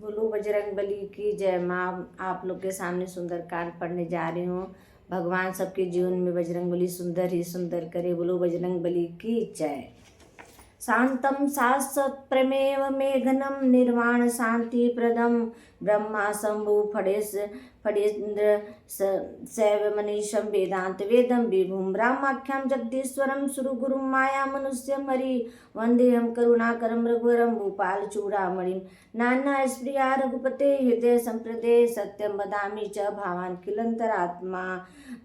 बोलो बजरंगबली की जय। माँ आप लोग के सामने सुंदरकांड पढ़ने जा रही हूँ। भगवान सबके जीवन में बजरंगबली सुंदर ही सुंदर करे। बोलो बजरंगबली की जय। शांतं शाश्वतप्रमेव मेघनं निर्वाण शांति प्रदम ब्रह्मा शंभु फणेन्द्र शैव मनीषं वेदांत वेदं विभुं रामाख्यं जगदीश्वरं सुरगुरुं माया मनुष्यं हरि वंदेहं करुणाकरं रघुवरं भूपाल चूड़ामणिं नाना स्प्रिया रघुपते हृदय संप्रदे सत्यं वदामि च भावान् किलन्तरात्मा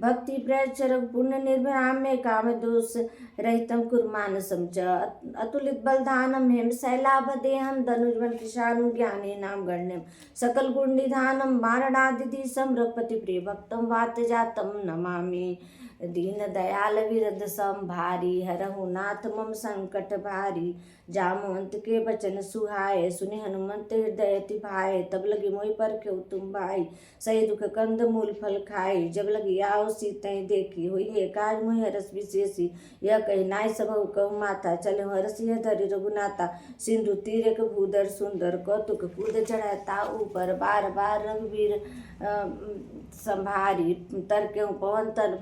भक्ति प्रयच्छ रघुपुण्य निर्भराम्य कामदोष रहितं कुर्मानसं च अतुलित बलधानम हेम शैलाभदेहं धनुर्वन कृशानु ज्ञानेनां गण्यं सकल गुण निधानम मारणादिधीशं रघुपति प्रिय भक्तं वात जातं नमामि। दीन दयाल विरद संभारी हरहु नाथ मम संकट भारी जामवंत के बचन सुहाए सुनि हनुमंत हृदय तिभाए तब लगी मोहि पर क्यों तुम भाई सही दुख कंद मूल फल खाए जब लगी आओ सीतै देखी हुई एकाज मोहि हरस विशेषी यह कही नाय सबहु कहु माता चले हरस यह धरि रघुनाथा सिंधु तीरक भूधर सुंदर कौतुक कूद चढ़ता ऊपर बार बार रघुवीर संभारी तरके पवन तर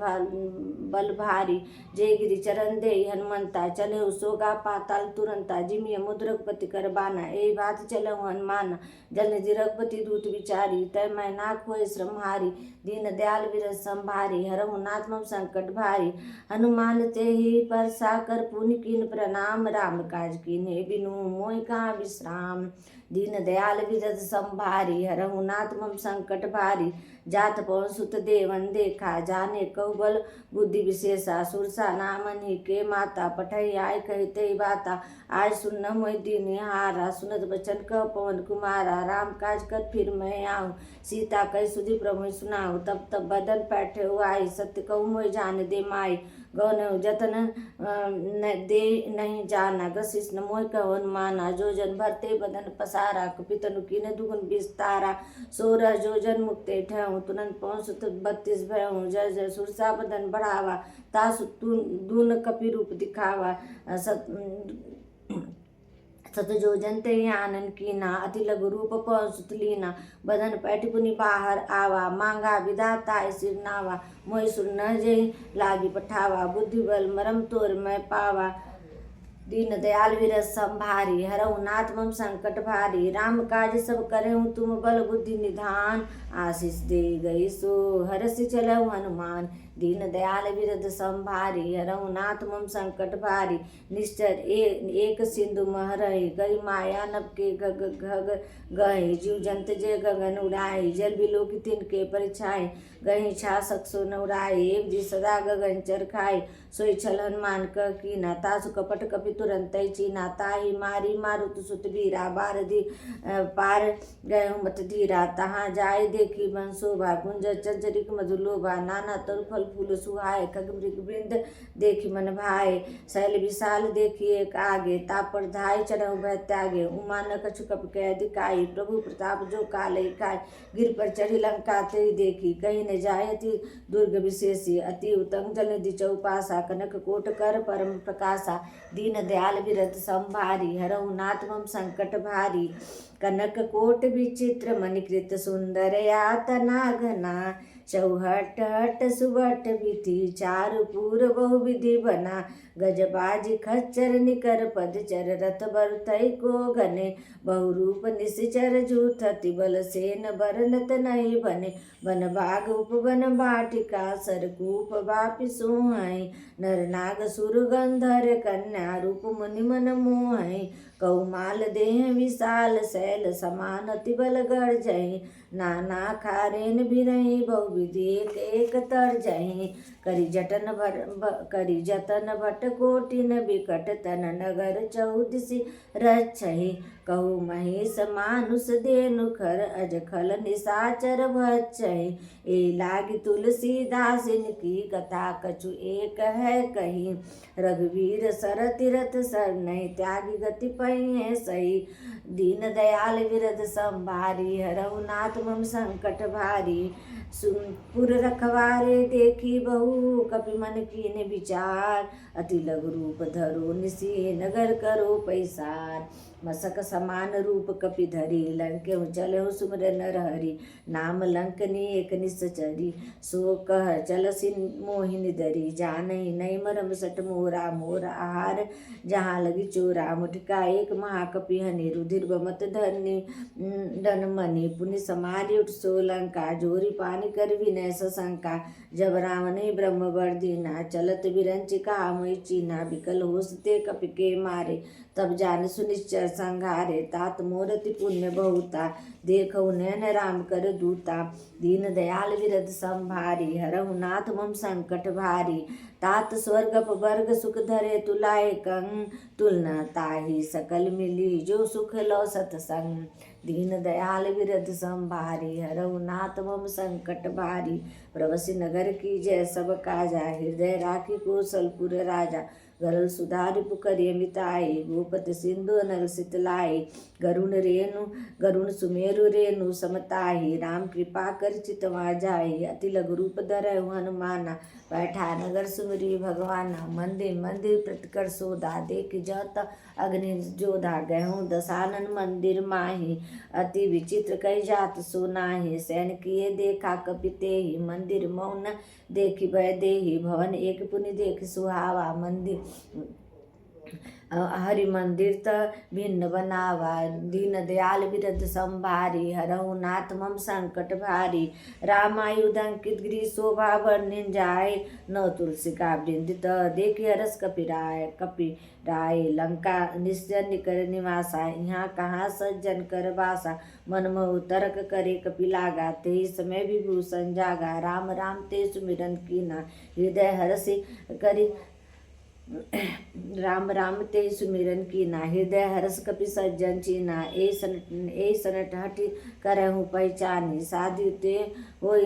बल भारी जय गिरि चरण दे हनुमंता चले सोगा पाताल तुरंता जिमिय मुद्रगपति कर बाना ए बात चलहु हनुमाना जल निधि रघुपति दूत विचारी तय मैं नाक होए श्रमहारी दीन दयाल विरस संभारी हरहु नाथ मम संकट भारी हनुमान ते ही पर साकर पुनि कीन प्रणाम राम काज कीन्हे बिनु मोहि कहाँ विश्राम दीन दयाल विरस संभारी हरहु नाथ मम संकट भारी जात पवन सुत देवन देखा जाने कौ बल बुद्धि विशेषा सुरसा नामनि के माता पठई आय कहते बाता आज सुन मोहि दीन हारा सुनत बचन कह पवन कुमारा राम काज कर फिर मैं आऊँ सीता कही सुधि प्रभु सुनाऊँ तब तब बदन पैठे आई सत्य कहूँ मोहि जान दे माई गौन जतन दे नहीं जाना ग्रसिस न मोह कवन माना जो जन भरते बदन पसारा कुपितनु कीन दुगुन विस्तारा 16 जो जन मुक्ते ठहूँ तुरंत पहुँच सुत 32 भयऊँ जय जय सुरसा बदन बढ़ावा तासु दून कपि रूप दिखावा सत जो जनते आनंद कीना अति लघु रूप पवन सुत लीना बदन पैठ पुनि बाहर आवा मांगा विधाता सिर नावा मोहि सुर न जय लागी पठावा बुद्धि बल मरम तोर मैं पावा दीन दयाल विरस संभारी हरहु नाथ मम संकट भारी राम काज सब करहु तुम बल बुद्धि निधान आशीष दे गई सो हरसि चलहु हनुमान दीन दयाल विरद संभारी हरहु नाथ मम संकट भारी निश्चर एक सिंधु महरहि गई माया नभ के गग घग गहे जीव जंत जय गगन उड़ाए जल बिलोक तिन के परिछाए गही छा सकसो नौराए एक जी सदा गगन चर खाए सोई छल हनुमान क कीना तासु कपट कपि तुरंत चीना ताही मारी मारुत सुत वीरा बारदी पार गए मत धीरा तहाँ जाय देखी बन शोभा कुंज चंचरिक मधुलोभा नाना तरु फल फूल सुहाए खग मृग वृंद देखी मन भाए शैल विशाल देखी एक आगे तापर धाय चढ़ऊ भय त्यागे उमा न कछु कप के अधिकाई प्रभु प्रताप जो काले खाए गिर पर चढ़ी लंका तेरी देखी कहीं न जाय अति दुर्ग विशेषी अति उत्तम जल निधि चौपासा कनक कोट कर परम प्रकाशा दीन दयाल विरत संभारी हरहु नाथ मम संकट भारी कनक कोट विचित्र मणिकृत सुंदर यातना घना चौहट हट सुबट विधि चारु पूर बहुविधि बना गजबाज खच्चर निकर पदचर रथ बरुतई को घने बहुरूप निश्चर जूथति बल सेन बरनत नहीं बने वन बाग उपवन बाटिका सरकूप बापि सोहई नर नाग सुर गंधर कन्या रूप मुनि मन मोहई कौमाल देह विशाल शैल समान अति बल गढ़ जही नाना खारेन भिरही बहुविधि एक एक तर जही करी जतन भट कोटिन बिकट तन नगर चौदिसी रक्षहि कहु महेश मानुष देनु खर अजखल निशाचर भक्षहि ए लागी तुलसीदासिन की कथा कछु एक है कही रघुवीर सर तीरथ सर नहीं त्यागी गति पई है सही दीन दयाल विरद संभारी हरहु नाथ मम संकट भारी पुर रखवारे देखी बहु कपि मन कीन विचार। अति लघु रूप धरो निसी नगर करो पैसार। मसक समान रूप कपि धरी लंकेहु चलहु सुमर नर हरि। नाम लंकनी एक निश्चरी सो कह चलसि मोहिनी दरी। जानहि नहीं मरम सट मोरा मोर आहार जहाँ लगी चोरा। मुठिका एक महाकपि हनि रुधिर बमत धनि डन मनि। पुनि समारि उठ सो लंका जोरी पानी कर विनय सशंका। जब रावण ब्रह्म वर दीना चलत बिरंचि कहा मोहि चीना। बिकल होश ते कपि के मारे तब जान सुनिश्चर संघारे। तात मोरति पुण्य बहुता देखऊ नैन राम कर दूता। दीन दयाल विरद संभारी हरहु नाथ मम संकट भारी। तात स्वर्गप वर्ग सुख धरे तुलाए कंग। तुलना ताहि सकल मिली जो सुख लो सतसंग। दीन दयाल विरद संभारी हरहु नाथ मम संकट भारी। प्रवसि नगर की जय सब काजा हृदय राखी कौशलपुर राजा। गरल सुधारि पुकरिय मिताई गोपति सिंधु अनल सितलाई। गरुण सुमेरु रेणु समताही राम कृपा कर चितवा जाई। अति लघु रूप धरहु हनुमाना बैठा नगर सुमरी भगवाना। मंदिर मंदिर प्रतिकर सोधा देख जत अग्नि जोधा। गहूँ दसानन मंदिर माही अति विचित्र कई जात सो नाही। सैन किए देखा कपि तेहि मंदिर मौन देखि भय देहि। भवन एक पुनि देख सुहावा मंदिर हरि मंदिर त भिन्न बनावा। दीन दयाल विरद संभारी हरहु नाथ मम संकट भारी। रामायुध अंकित गृह शोभा वर्णिन जाय न तुलसी का वृंदित देखि हरस कपि राय। लंका निश्चय निकर निवासा यहाँ कहाँ सज्जन कर बासा। मन महु तर्क करे कपि लागा तेहि समय विभूषण जागा। राम राम ते सुमिरन कीना हृदय हरषि करि। राम राम ते सुमिरन कीना हृदय हरस कपि सज्जन चीना। ए सनट हटि करहु पहचानी। साधु ते होई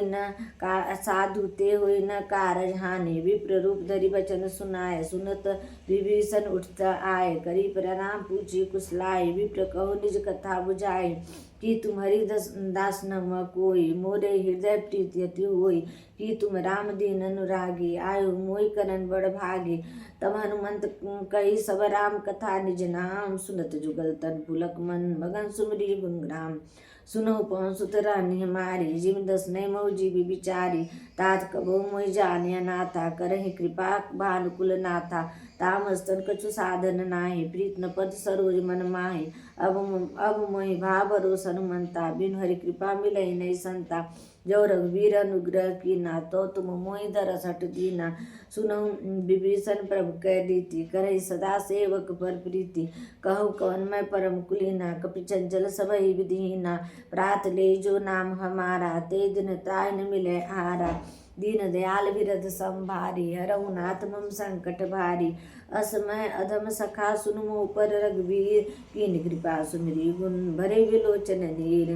न कारज हानि। विप्र रूप धरि वचन सुनाय सुनत विभीषण उठत आय। करी प्रणाम पूछी कुशलाय विप्र कहो निज कथा बुझाई। कि तुम हरि दास न कोई मोरे हृदय प्रीति अति होई। कि तुम राम दीन अनुरागी आयु मोहि करन बड़ भागी। तब हनुमंत कही सब राम कथा निज नाम। सुनत जुगल तन पुलक मन मगन सुमरी गुण ग्राम। सुनहु पवन सुत रहनि हमारी जिम दस नहीं मऊ जीवी विचारी। तात कबहु मोहि जानिया नाथा करहि कृपा भानुकुल नाथा। ताम स्तन कछु साधन नाही प्रीत न पद सरोज मन माही। अब मोहि भा भरोस हनुमंता बिनु हरि कृपा मिलहि नहीं संता। जो रघुवीर अनुग्रह कीना तो तुम मोहि दरस हट दीना। सुनहु विभीषण प्रभु कह रीति करहि सदा सेवक पर प्रीति। कहु कवन मैं परम कुलीना कपि चंचल सबहि विधिहीना। प्रात ले जो नाम हमारा ते दिन त्राहि न मिलै आहारा। दीन दयाल विरद संभारी हरहु नाथ मम संकट भारी। असमय अधम सखा सुनु मोह पर रघुवीर। कीन्ह कृपा सुमिरि गुण भरे विलोचन नीर।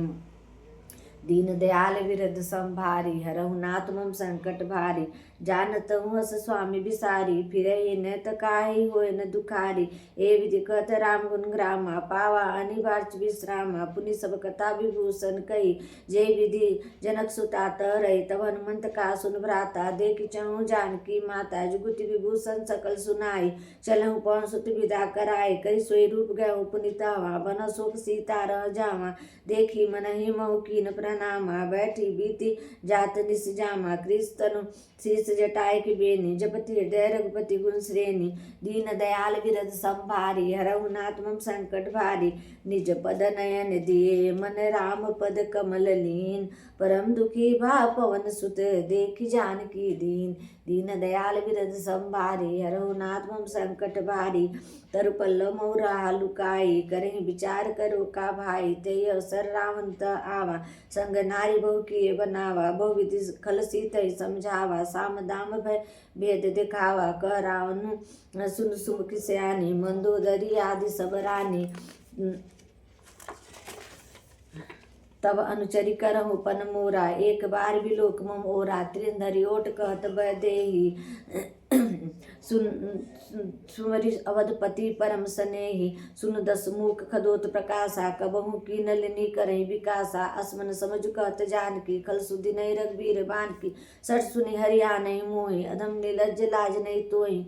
दीन दयाल विरद संभारी हरहु नाथ मम संकट भारी। जानत हूँ अस स्वामी बिसारी फिरहि न त काहि होय न दुखारी। ए विधि कहत राम गुण ग्रामा पावा अनिवार्च विश्रामा। पुनि सब कथा विभूषण कही जे विधि जनक सुता तरई। तब हनुमंत का सुन भ्राता देखि चहु जानकी माता। जुगुति विभूषण सकल सुनाई चलहु पवन सुत विदा कराई। कई सोई रूप गहु पुनितावा बन शोक सीता रह जावा। देखी मनहि महु कीन प्रणामा बैठी बीती जात निस जामा। कृष्ण शीस जटाय की बेनी जपति हृदय रघुपति गुण श्रेणी। दीन दयाल विरद संभारी हरहु नाथ मम संकट भारी। निज पद नयन दिए मन राम पद कमल लीन। परम दुखी भा पवन सुत देखि जानकी दीन। दीन दयाल विरद संभारी हरहु नाथ मम संकट भारी। तरु पल्लव मोह राहा लुकाई करहि विचार करो का भाई। तेहि अवसर रावण त आवा संग नारी बहु किए बनावा। बहु विधि खल सीतहि समझावा साम दाम भय भेद दिखावा। कह रावण सुन सुमुखी सयानी मंदोदरी आदि सब रानी। तब अनुचरी करहु पन मोरा एक बार विलोक मम ओरा। त्रिन धरि ओट कहत बय देहि सुमरि अवधपति परम स्नेही। सुन दस मुख खदोत प्रकाशा, कबहू की नलिनी करही विकासा। असमन समझ कहत जानकी, खल सुधि नहीं रघुबीर बानकी। सठ सुनि हरिया नहीं मोहि, अधम निलज्ज लाज नहीं तोहि।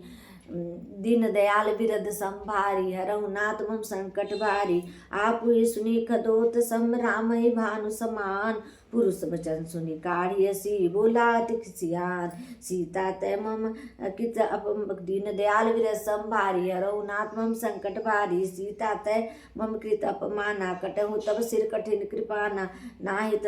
दीन दयाल बिरद संभारी, हरहु नाथ मम संकट भारी। आप ही सुनी खदोत सम रामहि भानु समान। पुरुष वचन सुनि काढ़ियसी, बोला अति सियान। सीता तय मम कित दीन दयाल बिरद संभारी, हरहु नाथ मम संकट भारी। सीता तय मम कृत अपमाना, कटहु तब सिर कठिन कृपाना। नाहित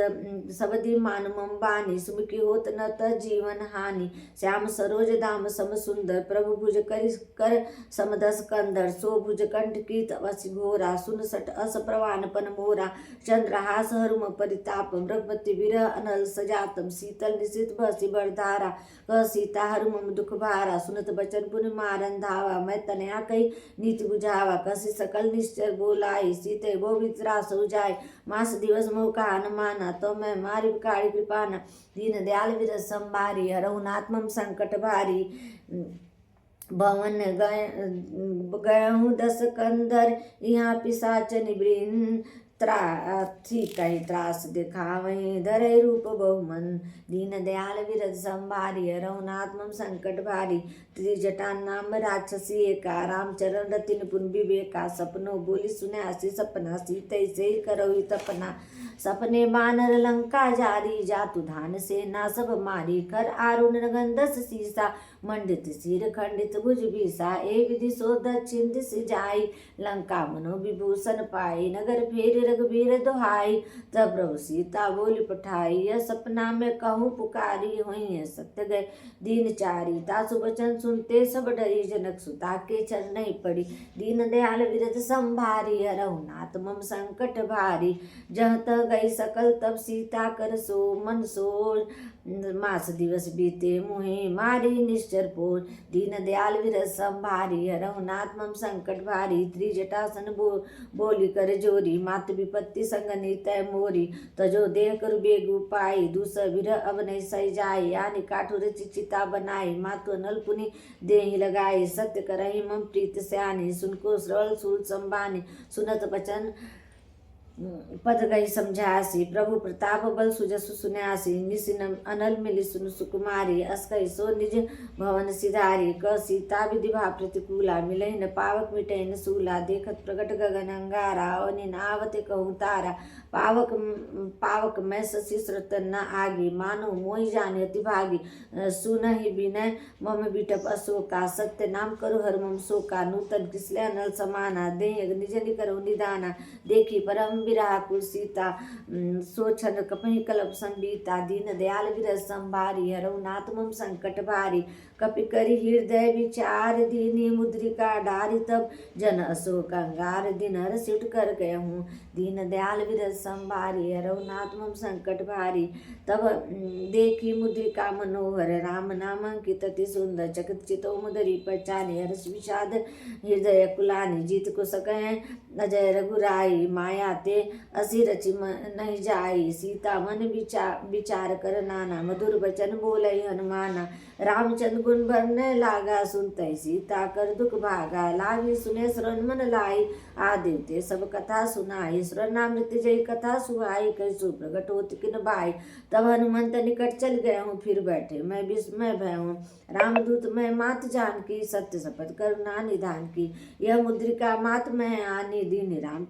सबदि मान मम बानी, सुमुखी होत न त जीवन हानि। श्याम सरोज दाम सम सुंदर, प्रभु भुज कर समदस कंदर। सो भुज कंठ कीत वसि घोरा, सुन सट अस प्रवान पन मोरा। चंद्रहास हरुम परितापम, रघुपति विरह अनल सजातम। शीतल निशित बसी बरधारा, कह सीता हरु मम दुख भारा। सुनत बचन पुनि मारन धावा, मैं तनया कही नीति बुझावा। कसी सकल निश्चर बोलाई, सीते बहु वित्रास जाय। मास दिवस मोह कहा न माना, तो मैं मारि काढ़ी कृपाना। दीन दयाल विरद संभारी, हरहु नाथ मम संकट भारी। भवन गयहु दस कंदर, यहाँ पिशाचन वृंद। कही त्रास दिखावही, धरे रूप बहुमन। दीन दयाल विरद संभारी, हरहु नाथ मम संकट भारी। त्रिजटा नाम राक्षसी एका, रामचरण रतिन पुन विवेका। सपनो बोली सुन्यासी सपना, सीतै से करौहि तपना। सपने बानर लंका जारी, जातु धान सेना सब मारी। खर आरुण गंधस सीसा, मंडित सिर खंडित भुज बीसा। ए विधि सो दक्षिण दिस जाई, लंका मनो विभूषण पाई। नगर फेर रघुबीर दोहाई, तब प्रभु सीता बोली पठाई। यह सपना में कहूँ पुकारी, होई सत्य गए दीन चारी। तासु वचन सुनते सब डरी, जनक सुता के चरण नहीं पड़ी। दीन दयाल विरद संभारी, हरहु नाथ मम संकट भारी। जह तह गई सकल तब सीता कर सो मन सोच। मास दिवस बीते मुहे मारी निश्चर पोर। दीन दयाल विरद संभारी, हरहु नाथ मम संकट भारी। त्रिजटासन बोली कर जोरी, मात विपत्ति संगनि तय मोरी। तजो देह कर बेगु पाई, दूसर विरह अब नहीं सही जाई। यानी काठुर चिचिता बनाई, मातु नल पुनि देहि लगाई। सत्य करहि मम प्रीत स्यानी, सुनको श्रवल सूल संबानी। सुनत बचन पद गई समझासी, प्रभु प्रताप बल सुजसु सुन्यासी। निसिन अनल मिली सुन सुकुमारी, अस कही सो निज भवन सिधारी। क सीता विधि भा प्रतिकूला, मिलहि न पावक मिटहि न सूला। देखत प्रगट गगन अंगारा, अवनि नावते कहूँ तारा। पावक मैं शशि स्रत न आगी, मानो मोहि जाने अति भागी। सुनहि विनय मम बिटप अशोका, सत्य नाम करु हर मम शोका। नूतन किसले अनल समाना, देह निज निकरहु निदाना। देखी परम विराकुल सीता, सो छन कपहि कलप संबीता। दीन दयाल विरद संभारी, हरहु नाथ मम संकट भारी। कपि करि हृदय विचार, दीनी मुद्रिका डारी। तब जन अशोक अंगार, दिन हर सिट कर गयहूँ। दीन दयाल विरद संभारी, हरहु नाथ मम संकट भारी। तब देखी मुद्रिका मनोहर, राम नाम अंकित अति सुंदर। चकित चितो मुदरी पहचानी, हर्ष विषाद हृदय कुलानी। जीत को सकय अजय रघुराई, माया ते असी रचि नहीं जाई। सीता मन विचार कर नाना, मधुर बचन बोलई हनुमाना। रामचंद्र गुण बरने लागा, सुनते सीता कर दुख भागा। लागी सुने श्रवण मन लाई, आदित्य सब कथा सुनाई। श्रवणामृत जय कथा सुहाई, कैसु प्रगट होत किन भाई। तब हनुमंत निकट चल गए हूँ, फिर बैठे मैं विस्मय भय हूँ। रामदूत मैं मात जानकी, सत्य शपथ करुणा निधान की। यह मुद्रिका मात मैं आनी, दीन राम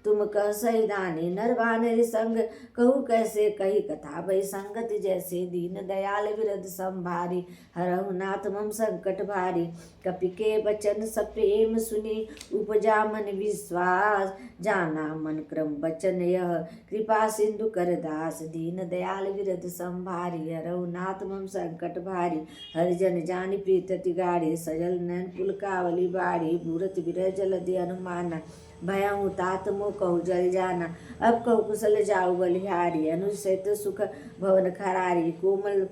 तुम कह सही दानी। नर वानर संग कहूँ कैसे, कही कथा भई संगत जैसे। दीन दयाल विरद संभारी, हरहु नाथ मम संकट भारी। कपि के बचन सप्रेम सुनी, उपजा मन विश्वास। जाना मन क्रम बचन यह, कृपा सिंधु कर दास। दीन दयाल विरद संभारी, हरहु नाथ मम संकट भारी। हरिजन जानि प्रीत अति गाढ़ी, सजल नयन पुलकावली बाढ़ी। बूरत विरह जलधि अनुमाना, भयहु तात मोह कहु जल जाना। अब कहु कुशल जाऊ बलिहारी, अनुज सहित सुख भवन खरारी। कोमल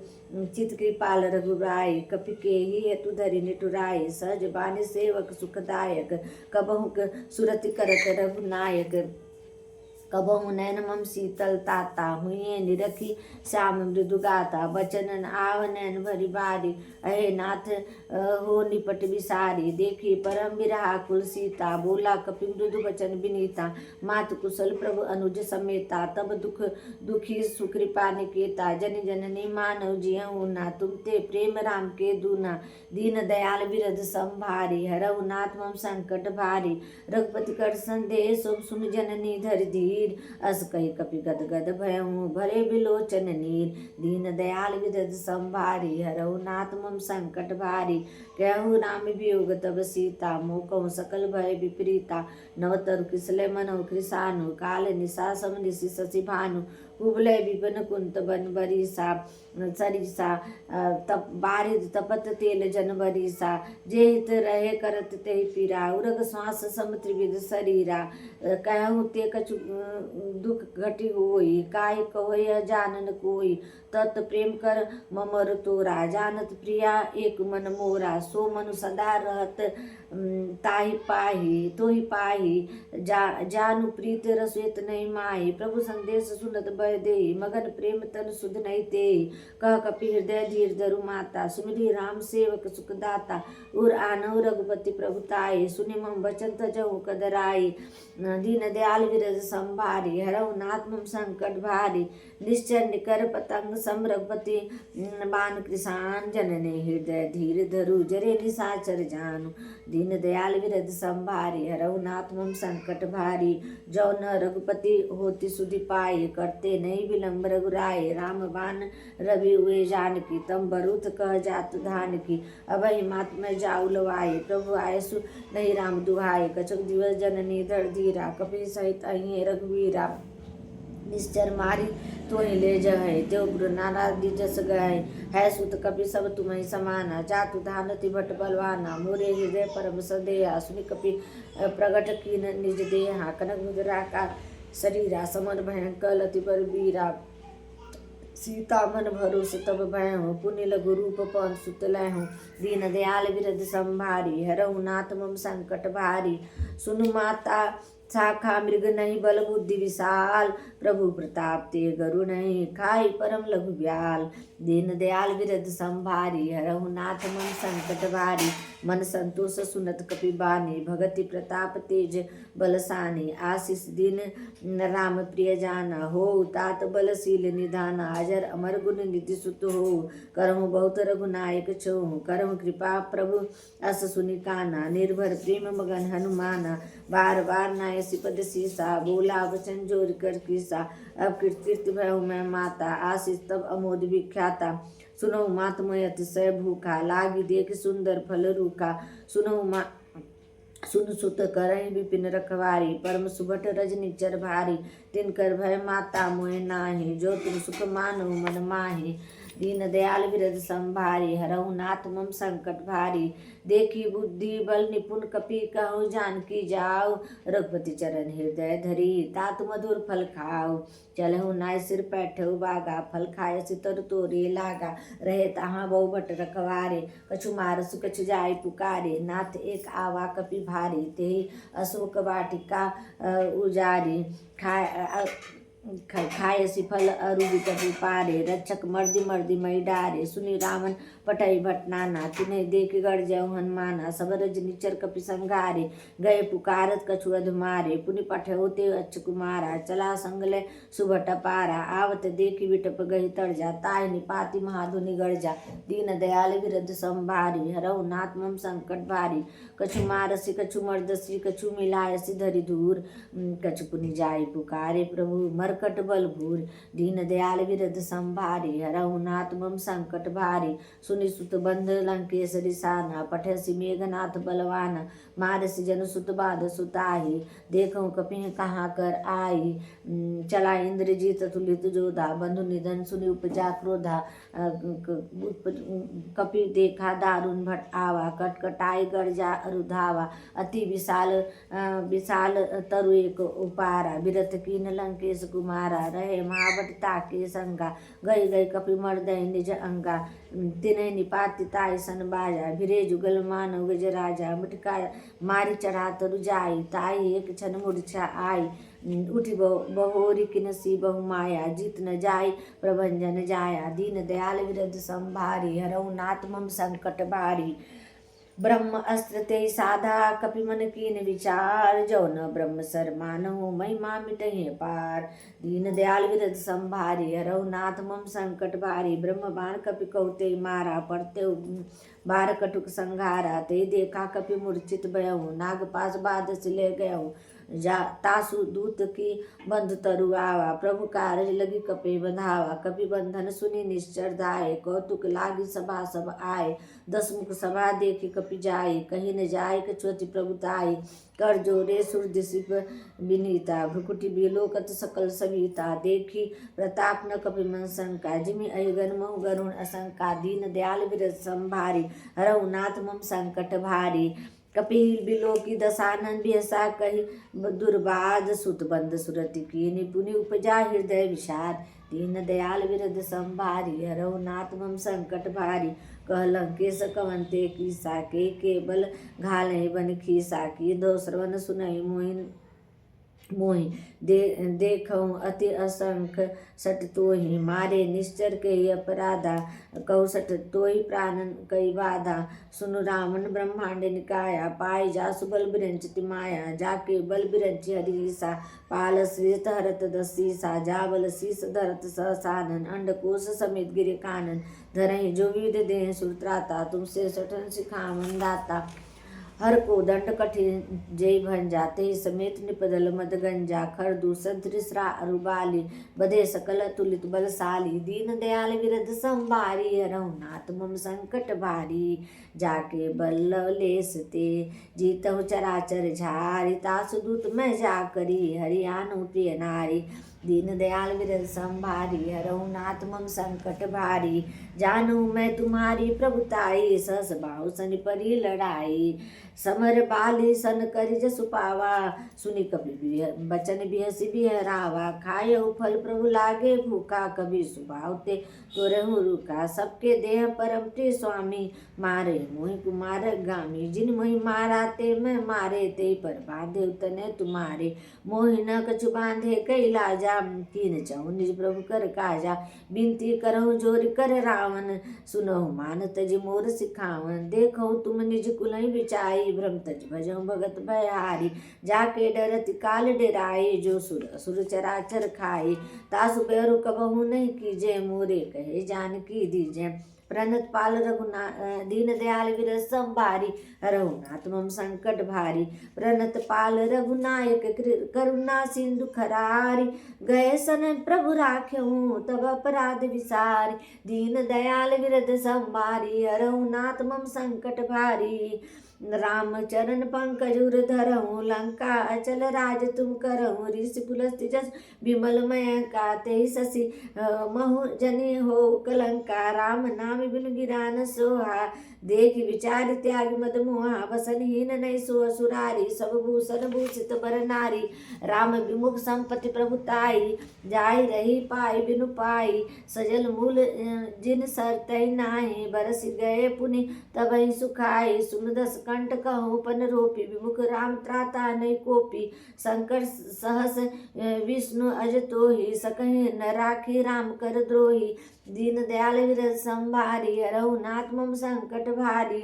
चित कृपाल रघुराई, कपि के ही हेतु धरि निठुराई। सहज बानी सेवक सुखदायक, कबहु सुरति करत रघुनायक। कबहु नयन मम शीतल ताता, हुए निरखी श्याम मृदु गाता। बचन आव नयन भरी बारी, अहे नाथ हो निपट विसारी। देखी परम बिरहा कुल सीता, बोला कपि मृदु बचन विनीता। मात कुशल प्रभु अनुज समेता, तब दुखी सुकृपा निकेता। जन जननी मानव जियहु ना, तुम ते प्रेम राम के दूना। दीन दयाल बिरध संभारी, हरहु नाथ मम संकट भारी। रघुपति कर संदेश सुन जननी धरि धीर। अस कही कपि गद गद भयहु, भरे बिलोचन नीर। दीन दयाल विदध संभारी, हरहु नाथ मम संकट भारी। कहु राम वियोग तब सीता, मोह कहु सकल भय विपरीता। नव तरु किसले मनहु कृसानु, काल निशा सम निशि शशि भानु। कुबलय विपिन कुंत बन बरीसा, सरीसा तप बारिद तपत तेल जन बरीसा। जे हित रहे करत ते पीरा, उरग श्वास सम त्रिविध शरीरा। कहूँ ते कछु दुख घटी होई, काय कहो जानन कोई। तत् प्रेम कर ममर तोरा, जानत प्रिया एक मन मोरा। सो मनु सदा रहत ताहि पाही, तोहि पाही। जानु प्रीत रसवेत नहीं माही, प्रभु संदेश सुनत भय देहि। मगन प्रेम तन सुध नहीं तेहि, कह कपि हृदय धीर धरु माता। सुमिरि राम सेवक सुखदाता, उर आनहु रघुपति प्रभुताई। सुनि मम वचन तजहु कदराई, दीन दयाल विरज संभारी। हरहु नाथ मम संकट भारी, निश्चर निकर पतंग सम रघुपति बान कृसान। जनने हृदय धीर धरु, जरे निशाचर जानु। दीन दयाल विरध संभारी, हरहु नाथ मम संकट भारी। जो न रघुपति होति सुधि पाए, करते नहीं विलम्ब रघुराए। राम बान रवि हुए जानकी, तम बरुत कह जात धान की। अभय मात में जाऊ लवाए, प्रभु आय सु नहीं राम दुहाए। कछुक दिवस जननी धर धीरा, कपि सहित अहिए रघुवीरा। निश्चर मारी तोहि ले जहे, त्यो गुरु नारादि जस गए। है सुत कपि सब तुम्हें समाना, जातु धानति भट बलवाना। मोरे हृदय परम सदेहा, सुनि कपि प्रगट कीन निज देहा। कनक मुद्रा का शरीरा, समन भयंकर अति पर वीरा। सीता मन भरोस तब भयहु, पुण्य लघु रूप पवन सुत लहु। दीन दयाल विरध संभारी, हरहु नाथ मम संकट भारी। सुनु माता शाखा मृग नहीं, बल बुद्धि विशाल। प्रभु प्रताप ते गरु नहीं, खाई परम लघु ब्याल। दीन दयाल विरध संभारी, हरहु नाथ मम संकट भारी। मन संतोष सुनत कपि बानी, भगति प्रताप तेज बलसानी। आशीष दीन राम प्रिय जाना, हो तात बलशील निधाना। अजर अमर गुण निधि सुत हो, करहु बहुत रघुनायक छो। करहु कृपा प्रभु अस सुनि काना, निर्भर प्रेम मगन हनुमाना। बार बार नायसी पद सीसा, बोला वचन जोर कर कीसा। अब कीर्ति भयउ मैं माता, आशीष तब अमोद विख्याता। सुनहु मातमय अतिशय भूखा, लागी देख सुंदर फल रूखा। सुन सुत करहि विपिन रखवारी, परम सुभट रजनी चर भारी। तिनकर भय माता मोहि नाही, जो तुम सुख मानहु मन माही। दीन दयाल विरध संभारी, हरहु नाथ मम संकट भारी। देखी बुद्धि बल निपुण कपि, कहु जानकी जाओ। रघुपति चरण हृदय धरी, तात मधुर फल खाओ। चलहु नाय सिर पैठहु बागा, फल खाय तर तोरे लागा। रहे तहाँ बहु भट रखवारे, कछु मारसु कछु जाय पुकारे। नाथ एक आवा कपि भारी, तेहि अशोक वाटिका उजारी। खाए सिफल अरु विकट पारे, रक्षक मर्दि मर्दि मई डारे। सुनि रावण पटई भटनाना, तिन्हें देख गढ़ जयउ हनुमाना। सब रज निचर कपि संघारे, गए पुकारत कछु अधमारे। पुनि पठउ ते अच्छ कुमारा, चला संगले सुभट पारा। आवत देखि विटप गहि तर्जा, ताहि निपाति महाधुनि गर्जा। दीन दयाल विरध संभारी, हरहु नाथ मम संकट भारी। कछु मारसी कछु मर्दसी, कछु मिलायसी धरि धूर। कछु पुनि जाय पुकारे, प्रभु मरकट बल भूर। दीन दयाल विरध संभारी, हरहु नाथ मम संकट भारी। सुनि सुत बंध लंकेश रिसाना, पठसी मेघनाथ बलवाना। मारसी जन सुत बाध सुताही, देखहु कपि कहाँ कर आई। चला इंद्रजीत तुलित जोधा, बंधु निधन सुनि उपजा क्रोधा। कपि देखा दारुण भट आवा, कटकटाई गर्जा अरुधावा। अति विशाल तरु एक उपारा, बिरथ कीन लंकेश कुमारा। रहे महाबट ताके संगा, गई गई कपि मर्दय निज अंगा। तिन्ह निपाति ताय सन बाजा, भिरे जुगल मानव गज राजा। मुटका मारी चढ़ा तरु जाई, ताई एक क्षण मूर्छा आई। उठी बहोरी किनसी बहु माया, जीत न जाय प्रभंजन जाया, दीन दयाल विरद संभारी, हरऊ नाथ मम संकट भारी। ब्रह्म अस्त्र ते साधा कपि मन कीन विचार, जो न ब्रह्म सर मानहु महिमा मिटहि पार। दीन दयाल विरद संभारी, हरऊ नाथ मम संकट भारी, ब्रह्म बाण कपि कहुते मारा, पड़ते बार कटुक संघारा। ते देखा कपि मूर्छित भयहु, नागपाश बाध सिले गयहु, तासु दूत की बंध तरु आवा, प्रभु कारज लगी कपे बंधावा। कपि बंधन सुनी निश्चर धाये, कौतुक लागी सभा सब आए, दस मुख सभा देखी कपि जाए, कहीं न जाए कछुअति प्रभुताई। कर जोरे सुर दिसिप विनीता, भ्रुकुटि बिलोकत सकल सविता, देखी प्रताप न कपि मन शंका, जिमि अहिगन महु गरुण असंका। दीन दयाल विरद संभारी, हरऊ नाथ मम संकट भारी। कपिल बिलो की दसानन बिहसा कही, दुर्बाद सुत बंद सुरति कीनि, पुनि उपजा हृदय विषाद। दीन दयाल विरद संभारी, हरऊ नाथ मम संकट भारी। कह लंकेश कवंते कीसा, के बल घालहि बन खीसा, की दो श्रवण सुनहि मोहि देखऊँ अति असंख सट तोहि, मारे निश्चर के अपराधा, कहु सट तोहि प्राणन कई बाधा। सुनु रामन ब्रह्मांड निकाया, पाई जासु बल बिरंचति माया, जाके बल बिरंचि हरिसा, पाल सृजत हरत दसीसा, जा बल शीस धरत सहसानन, अंडकोश समेत गिरे कानन, धरहि जो विविध देह सुरत्राता, तुमसे सठन सिखावन दाता। हर को दंड कठिन जय भंजा, ते समेत निपदल मद गंजा, खर दूषण त्रिसरा अरुबाली, बधे सकल तुलित बलशाली। दीन दयाल विरद संभारी, हरऊ नाथ मम संकट भारी, जाके बल लेस ते जीतहु चराचर झारी, तासु दूत मैं जा करी, हरियाणु प्रिय नारी। दीन दयाल विरद संभारी, हरऊ नाथ मम संकट भारी, जानू मैं तुम्हारी प्रभुताई, सहस बाहु सनि परी लड़ाई। समर बाली सन करि जसु पावा, सुनि कपि बचन बिहसि बिहरावा, खायहु फल प्रभु लागे भूखा, कबि सुभावते तोरहु रुका। सबके देह परम प्रिय स्वामी, मारे मोहि कुमार गामी, जिन मोहि मारा ते मैं मारे, ते पर बांधे तने तुम्हारे। मोहि न कछु बांधे कैलाजा, कीन चहु निज प्रभु कर काजा। बिनती करहु जोरि कर रावण, सुनहु मान तज मोर सिखावन। देखहु तुम निज कुलहि बिचाई, भ्रम तज भजहु भगत भयहारी। जाके डरति काल डेराए, जो सुर असुर चराचर खाए, तासु बैरु कबहु नहीं कीजे, मोरे कहे जानकी दीजे। प्रणत पाल दीन दयाल विरद संभारी, हरऊ नाथ मम संकट भारी। प्रणत पाल रघुनायक करुणा सिंधु खरारी, गए सन प्रभु राख्यहु तब अपराध विसारी। दीन दयाल विरद संभारी, हरऊ नाथ मम संकट भारी। राम चरण पंकज उर धरहु, लंका अचल राज तुम करहु। ऋषि पुलस्त्य जस विमल मय का, ते शशि महु जनि हो कलंका। राम नाम बिनु गिरा न सोहा, देख विचार त्याग मद मोहा। बसनहीन नहीं सो असुरारी, सब भूषण भूषित बर नारी। राम विमुख संपत्ति प्रभुताई, जाय रही पाई बिनु पाई। सजल मूल जिन सरतै नाही, बरस गए पुनि तबहि सुखाई। सुन दस कंठ कहूँ पन रोपी, विमुख राम त्राता नहीं कोपी। शंकर सहस विष्णु अज तोहि, सकहि न राखी राम कर द्रोही। दीन दयाल विरद संभारी, हरऊ नाथ मम संकट भारी।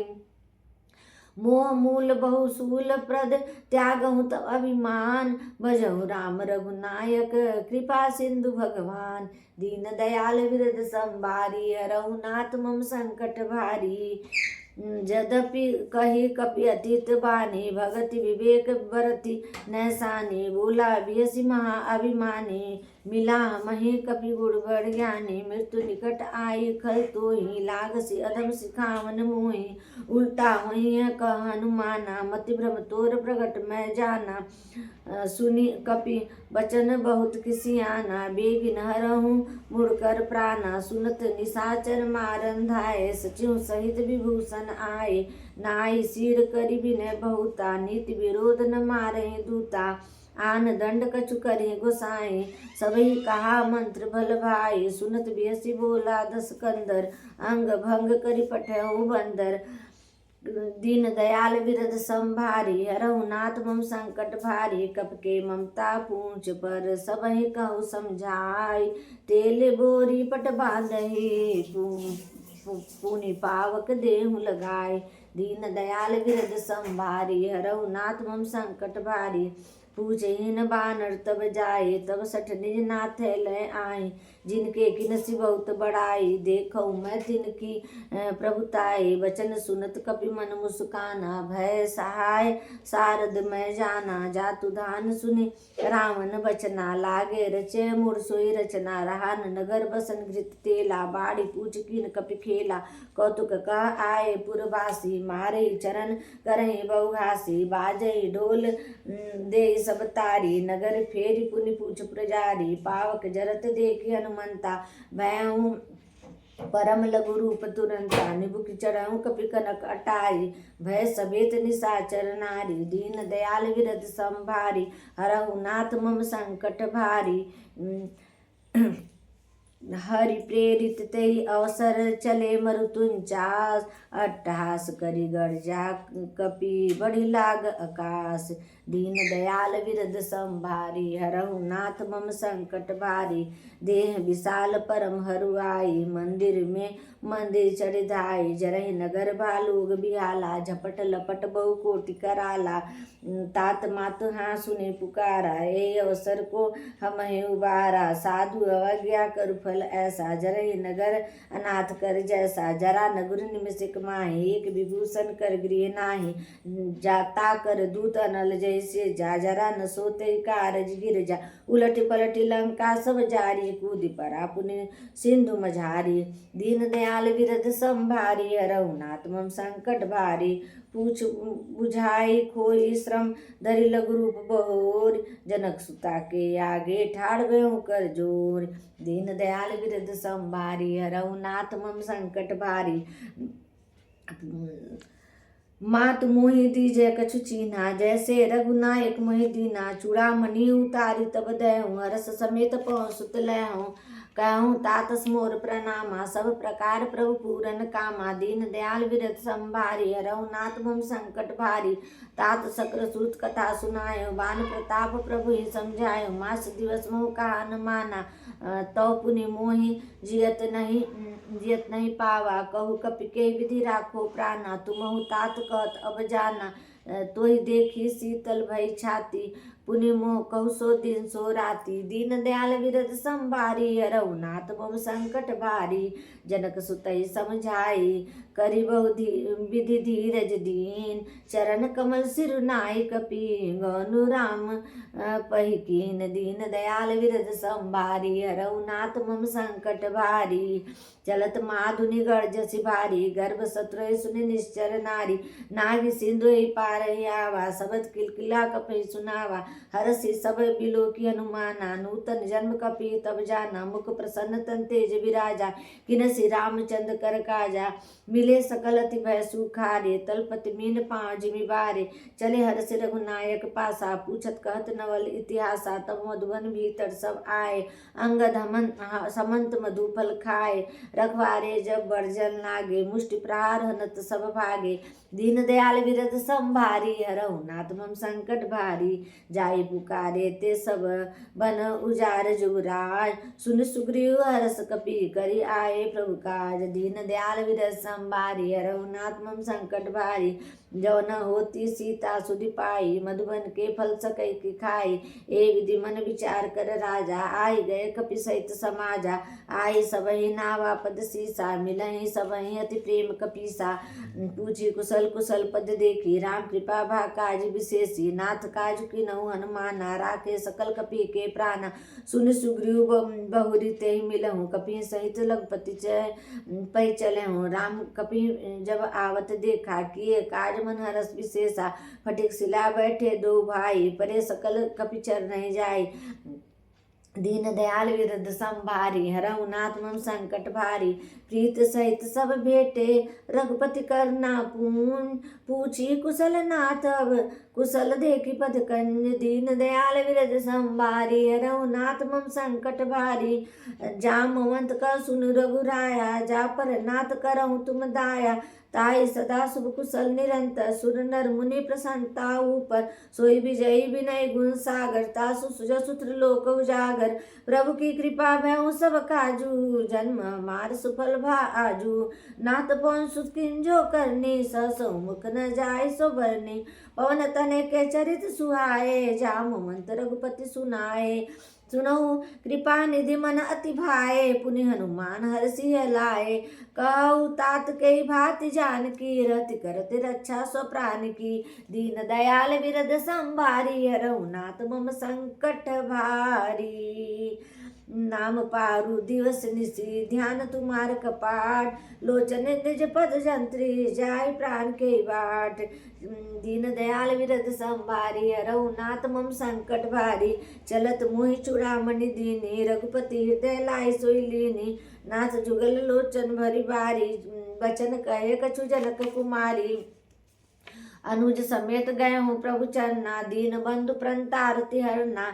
मोह मूल बहु शूल प्रद, त्यागहु तब अभिमान। भजहु राम रघुनायक, कृपा सिंधु भगवान। दीन दयाल विरद संभारी, हरऊ नाथ मम संकट भारी। यद्यपि कही कपि अतीत बानी, भगति विवेक बरति नैसानी। बोला बियसि महा अभिमानी, मिला मही कपि गुण बड़ ज्ञानी। मृत्यु निकट आई खल तोहि, लागसि अधम सिखावन मोहि। उल्टा होहि कह हनुमाना, मति भ्रम तोर प्रगट मैं जाना। सुनि कपि बचन बहुत किसियाना, बेगिन हरहु मुड़कर प्राणा। सुनत निशाचर मारन धाये, सचिव सहित विभूषण आए। नाई सिर करि विनय बहुता, नीति विरोध न मारहि दूता। आन दंड कछु करहि गोसाई, सबहि कहा मंत्र भल भाई। सुनत बियसि बोला दस कंदर, अंग भंग करि पठहु बंदर। दीन दयाल विरद संभारी हरहु नाथ मम संकट भारी। कप के ममता पूंछ पर सबहि कहु समझाई। तेल बोरी पट बांधहि पुनि पावक देहु लगाए। दीन दयाल विरद संभारी हरहु नाथ मम संकट भारी। पूछहिन बानर तब जाए तब सठ निज नाथ लय आए। जिनके किनसी बहुत बड़ाई देखऊ मैं तिनकी प्रभुताई। वचन सुनत कपि मन मुस्काना भय सहाय सारद मैं जाना। जातु धान सुनि रावण बचना लागे रचे मुर सोई रचना। रहान नगर बसन घृत तेला बाड़ी पूछ कीन कपि खेला। कौतुक कह आए पुरवासी मारे चरण करहि बहुघासी। बाजई ढोल दे सब तारी नगर फेरी पुनि पूछ प्रजारी। पावक जरत देखि हनुमंता भयउ परम लघु रूप तुरंता। निबुक चढ़ऊ कपि कनक अटाई भय सभेत निशाचर नारी। दीन दयाल विरद संभारी हरहु नाथ मम संकट भारी। हरि प्रेरित तेहि अवसर चले मरुतुंचास। अट्टहास करि गर्जा कपि बढ़ि लाग आकाश। दीन दयाल विरद संभारी हरहु नाथ मम संकट भारी। देह विशाल परम हरुआई मंदिर में मंदिर चढ़ धाई। जरहि नगर भालूग बिहाला झपट लपट बहु कोटि कराला। तात मातु हाँ सुने पुकारा ए अवसर को हमहि उबारा। साधु अवज्ञा कर फल ऐसा जरहि नगर अनाथ कर जैसा। जरा नगर निमिषिक माहि एक विभूषण कर गृह नाही। जाता कर दूत अनल जैसे जा जरा न सोते कारज गिर जा। उलट पलट लंका सब जारी कूद परा पुनि सिंधु मझारी। दीन दयाल विरद संभारी हरहु नाथ मम संकट भारी। पूछ बुझाई खोई श्रम धरि लघु रूप बहोर। जनक सुता के आगे ठाड़ गयो कर जोर। दीन दयाल विरद संभारी हरहु नाथ मम संकट भारी। मात मोहि दीजय कछु चीन्हा जैसे रघुनायक मोहि दीना। चूड़ामणि उतारी तब दयहूँ हरस समेत पहुँ सुत लयहूँ। कहूँ तातस मोर प्रणामा सब प्रकार प्रभु पूरन कामा। दीन दयाल विरद संभारी हरहु नाथ मम संकट भारी। तात सक्र सूत कथा सुनायो बान प्रताप प्रभु ही समझायो। मास दिवस मोह कहा न माना तो पुनि मोहि जियत नहीं पावा। कहु कपि के विधि राखो प्राणा तुमहु तात कहत अब जाना। तोहि देखी शीतल भई छाती पुनि मोह कहु सो दिन सो राती। दीन दयाल विरद संभारी हरहु नाथ मम संकट भारी। जनक सुतहि समझाई करि बहु विधि धीरज दीन। चरण कमल सिरुनाई कपि गौनु राम पहि कीन। दीन दयाल विरद संभारी हरहु नाथ मम संकट भारी। चलत माधुनि गर्जसि भारी गर्भ सत्रहि सुनि निश्चर नारी। नाग सिंधु पार आवा सबद किलकिला कपि सुनावा। हरसि सब बिलोकी हनुमाना नूतन जन्म कपि तब जाना। मुख प्रसन्न तन तेज विराजा किनसि रामचंद्र कर काजा। मिले सकल अति भय सुखारे तलपति मीन पाँव जिमि बारे। चले हर्ष रघुनायक पासा पूछत कहत नवल इतिहासा। तब मधुबन भीतर सब आए अंगद समंत मधुफल खाए। रखवारे जब बरजल लागे मुष्टि प्रहार हनत सब भागे। दीन दयाल विरद संभारी हरहु नाथ मम संकट भारी। जाई पुकारे ते सब बन उजार जुगराज। सुन सुग्रीव हरस कपि करि आए प्रभु काज। दीन दयाल विरद संभारी हरहु नाथ मम संकट भारी। जो न होती सीता सुधि पाई मधुबन के फल सकै के खाई। ए विधि मन विचार कर राजा आई गए कपि सहित समाजा। आई सबहि नावा पद सीसा मिलहि सबहि अति प्रेम कपीसा। पूछी कुशल कुशल पद देखी राम कृपा भा काज विशेषी। नाथ काज किन्हु हनुमाना राखे सकल कपि के प्राणा। सुन सुग्रीव बहुरी तेहि मिलहु कपि सहित लखपति पै चलहु। राम कपि जब आवत देखा किए काज मन हरस विशेषा। फटिक सिला बैठे दो भाई परे सकल कपि चर नहीं जाई। दीन दयाल विरद संभारी हरहु नाथ मम संकट भारी। प्रीत सहित सब भेटे रघुपति करना पून। पूछी कुशल नाथ अब कुशल देखी पद कंज दीन दयाल विरद संभारी हरहु नाथ मम संकट भारी जामवंत का सुन रघुराया जा पर नाथ करहु तुम दाया ताई सदा शुभ कुशल निरंतर सुर नर मुनि प्रसन्नता ऊपर सोई विजयी विनय गुण सागर तासु सुजसु त्रिलोक उजागर प्रभु की कृपा भयउ सब काजू जन्म मार सुफल भाजू नाथ पवन सुत किंजो करनी सहसो मुख न जाय सो बरनी पवन तने के चरित सुहाए जामवंत रघुपति सुनाए सुनहु कृपा निधि मन अति भाए पुनि हनुमान हरषि लाए कहु तात कई भांति जानकी रति करति रक्षा स्व प्राण की दीन दयाल विरद संभारी हरहु नाथ मम संकट भारी नाम पारु दिवस निशि ध्यान तुम्हार कपाट लोचन निज पद जंत्री जाय प्राण के बाट दीन दयाल विरद संभारी हरहु नाथ मम संकट भारी चलत मोहि चूड़ामणि दीनी रघुपति हृदय लाय सोई लीनी नाथ जुगल लोचन भरी बारी बचन कहे कछु जनक कुमारी अनुज समेत गए हूँ प्रभु चरना दीन बंधु प्रंतारति हरना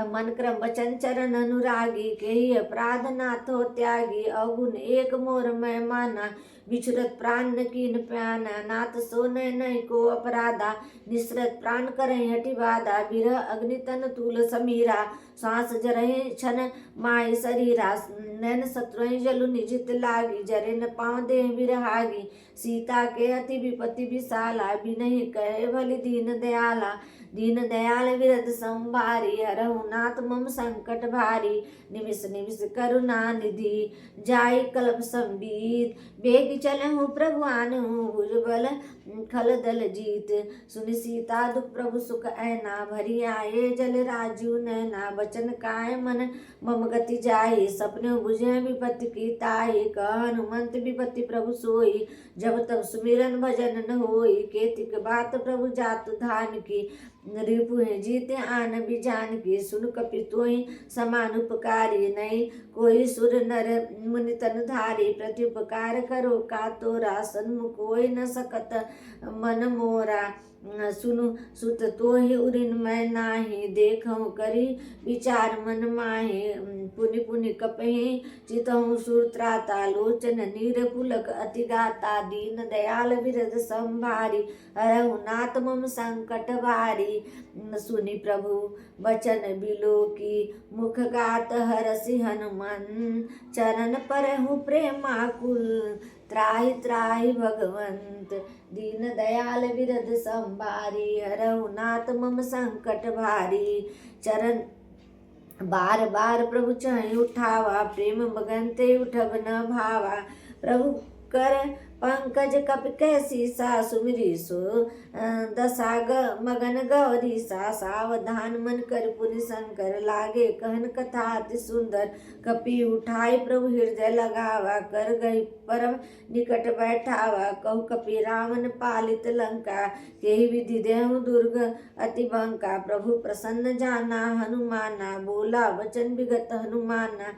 मन क्रम वचन चरण अनुरागी के ही अपराध नाथ हो त्यागी अवगुण एक मोर मैं माना बिछुरत प्राण न कीन प्याना नाथ सो नहीं को अपराधा निसरत प्राण करें हटि बाधा बिरह अग्नि तन तूल समीरा श्वास जरहि छन माय शरीरा नैन शत्रु जलु निजित लागी जरे न पाँव देह बिरहागी सीता के अति विपत्ति विशाला बिनहि कहे भली दीन दयाला दीन दयाल विरद संभारी हरहु नाथ मम संकट भारी निमिष निमिष करुणा निधि जाय कल्प संबीत बेग चलहु प्रभु आनहु भुजबल खल दल जीत सुनि सीता दुख प्रभु सुख ऐना भरी आए जल राजू नैना बचन काय मन मम गति जाहि सपने बुझे विपत्ति की ताई कह हनुमंत विपत्ति प्रभु सोई जब तब सुमिरन भजन न होई केतिक बात प्रभु जातु धान की रिपु जीते आन बिजान की सुन कपि तोहि समान उपकारी नहीं कोई सुर नर मुनि तन धारी प्रत्युपकार करो का तोरा सन्मुख कोई न सकत मन मोरा सुनु सुत तोहि उरिन मैं नाही देखहु करी विचार मन माहे पुनि पुनि कपहि चितहु सुरत्राता लोचन नीर पुलक अति गाता दीन दयाल विरद संभारी हरहु नाथ मम संकट भारी सुनि प्रभु बचन बिलो की मुख गात हरसि हनुमान चरण परहु प्रेमाकुल त्राहि त्राहि भगवंत दीन दयाल विरद संभारी हरहु नाथ मम संकट भारी चरण बार बार प्रभु चहि उठावा प्रेम मगनते उठब न भावा प्रभु कर पंकज कप कैसी सा सुमिरी सो दशा मगन गौरी सा सावधान मन कर पुनि शंकर लागे कहन कथा अति सुंदर कपि उठाई प्रभु हृदय लगावा कर गई परम निकट बैठावा कहु कपि रावण पालित लंका केहि विधि देहु दुर्ग अति बंका प्रभु प्रसन्न जाना हनुमाना बोला वचन विगत हनुमाना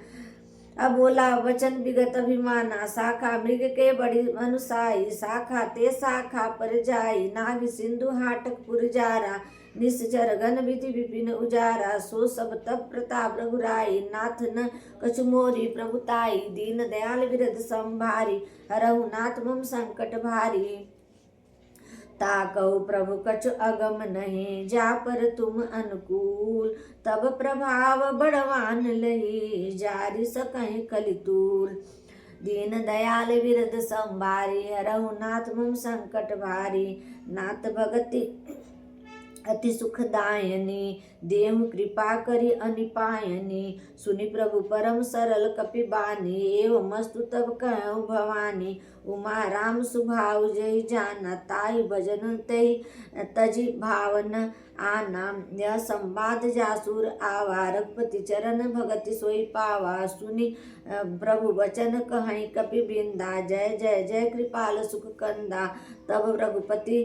बोला वचन विगत अभिमाना शाखा मृग के बड़ी अनुसाई शाखा ते शाखा पर जाई नाग सिंधु हाटक पुरजारा निश्चर गण विधि विपिन उजारा सो सब तब प्रताप रघुराई नाथ न कछु मोरी प्रभुताई दीन दयाल विरद संभारी हरहु नाथ मम संकट भारी ताकहु प्रभु कछु अगम नहीं जा पर तुम अनुकूल तब प्रभाव बड़वान लही जारी सकहि कलितूल दीन दयाल विरद संभारी हरहु नाथ मम संकट भारी नाथ भगति अति सुखदायनी देहु कृपा करी अनिपायनी सुनि प्रभु परम सरल कपि बानी एवं मस्तु तब कहु भवानी उमा राम सुभाव जय जाना ताई भजन तई तजी भावन आना यह संवाद जासुर आवा रघुपति चरण भगति सोई पावा सुनि प्रभु वचन कहीं कपि बिंदा जय जय जय कृपाल सुख कंदा तब रघुपति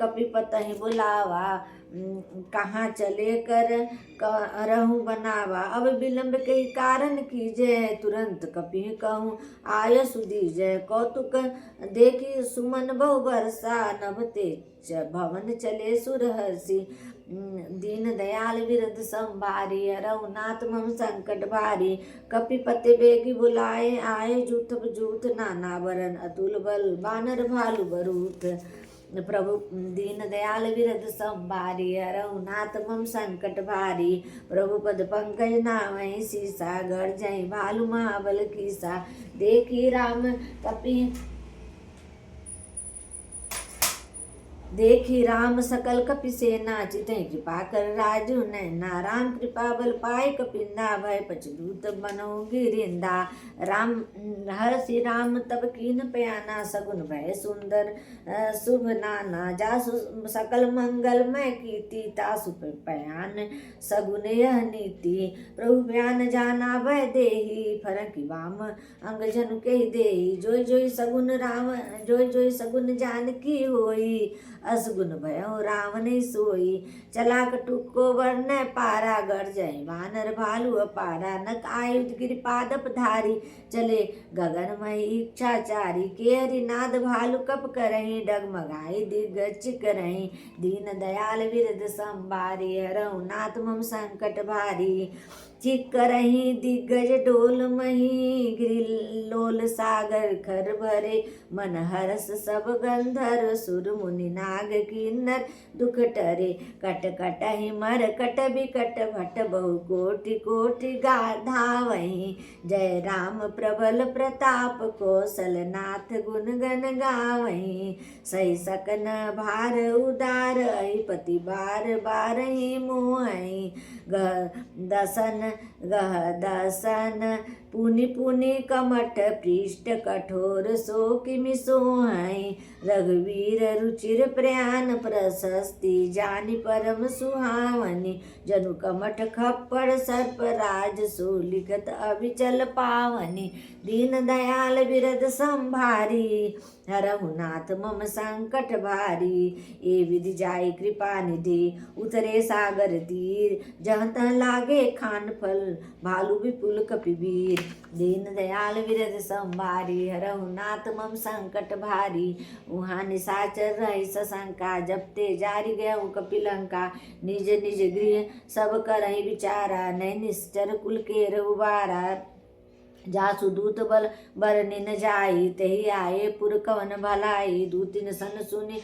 कपि पतहि बुलावा कहाँ चले कर रहूँ बनावा। अब विलम्ब के कारण कीजय, तुरंत कपि कहूँ आय सुदीजय। कौतुक देखी सुमन बहु बरसा, नभ तेज भवन चले सुरहर्षि। दीन दयाल बिरद संभारी, रघुनाथ मम संकट भारी। कपिपति बेगी बुलाए, आए जूथ जूथ नाना बरन। अतुल बल बानर भालु बरूथ, प्रभु दीन दयाल बिरद संभारी। रघुनाथ मम संकट भारी, प्रभु पद पंकज नामहि सीसा। गर्जहि भालु महाबल कीसा, देखी राम कपि देखी राम सकल कपि सेना। चितहि कृपा कर राजु नैना, राम कृपा बल पाए कपिंदा। भय पचदूत बनो गिरिंदा, राम हर्षि राम तब कीन प्याना। सगुन भय सुंदर शुभ नाना, जासु सकल मंगलमय कीर्ति। तासु पयान सगुन यह नीति, प्रभु बयान जाना भय देहि। फरकि वाम अंग जनु के देहि, जोई जोई सगुन राम जोई जोई सगुन जानकी होई। असगुन भयो रावण सोई, चला कटुक को वर्ण पारा। गर्जहि वानर भालु अपारा, नक आयुध गिरिपादप धारी। चले गगनमय इच्छाचारी, केहरि नाद भालु कप करहि। डगमगाई दिग्गज करहि, दीन दयाल बिरद संभारी। रघुनाथ मम संकट भारी, चिक करहि दिग्गज डोल मही। गिरिलोल सागर खर भरे, मन हरस सब गंधर्व। सुर मुनि नाग किन्नर दुख टरे, कट कटहि मर कट बिकट भट। बहु कोटि कोटि धावहि, जय राम प्रबल प्रताप। कौशलनाथ गुण गण गावहि, सही सकन भार उदार। अहिपति बार बारहि मोहि, दसन पुनि पुनि कमठ। पृष्ठ कठोर सो किमि सोहै, रघुवीर रुचिर प्रयान। प्रशस्ति जानि परम सुहावनी, जनु कमठ खप्पड़ सर्प राज। सो लिखत अविचल पावनी, दीन दयाल बिरद संभारी। रघुनाथ मम संकट भारी, ए विधि जाई कृपा निधि। उतरे सागर तीर, जहाँ तहाँ लागे खान फल। भालु विपुल कपिवीर, दीन दयाल बिरद संभारी। रघुनाथ मम संकट भारी, उहाँ निशाचर रही सशंका। जपते जारी गए कपिलंका, निज निज गृह सब करहि विचारा। नहीं निश्चर कुल के रघुबारा, जासु दूत बल बरनि न जाई। तहि आए पुर कवन भलाई, दूतिन सन सुनि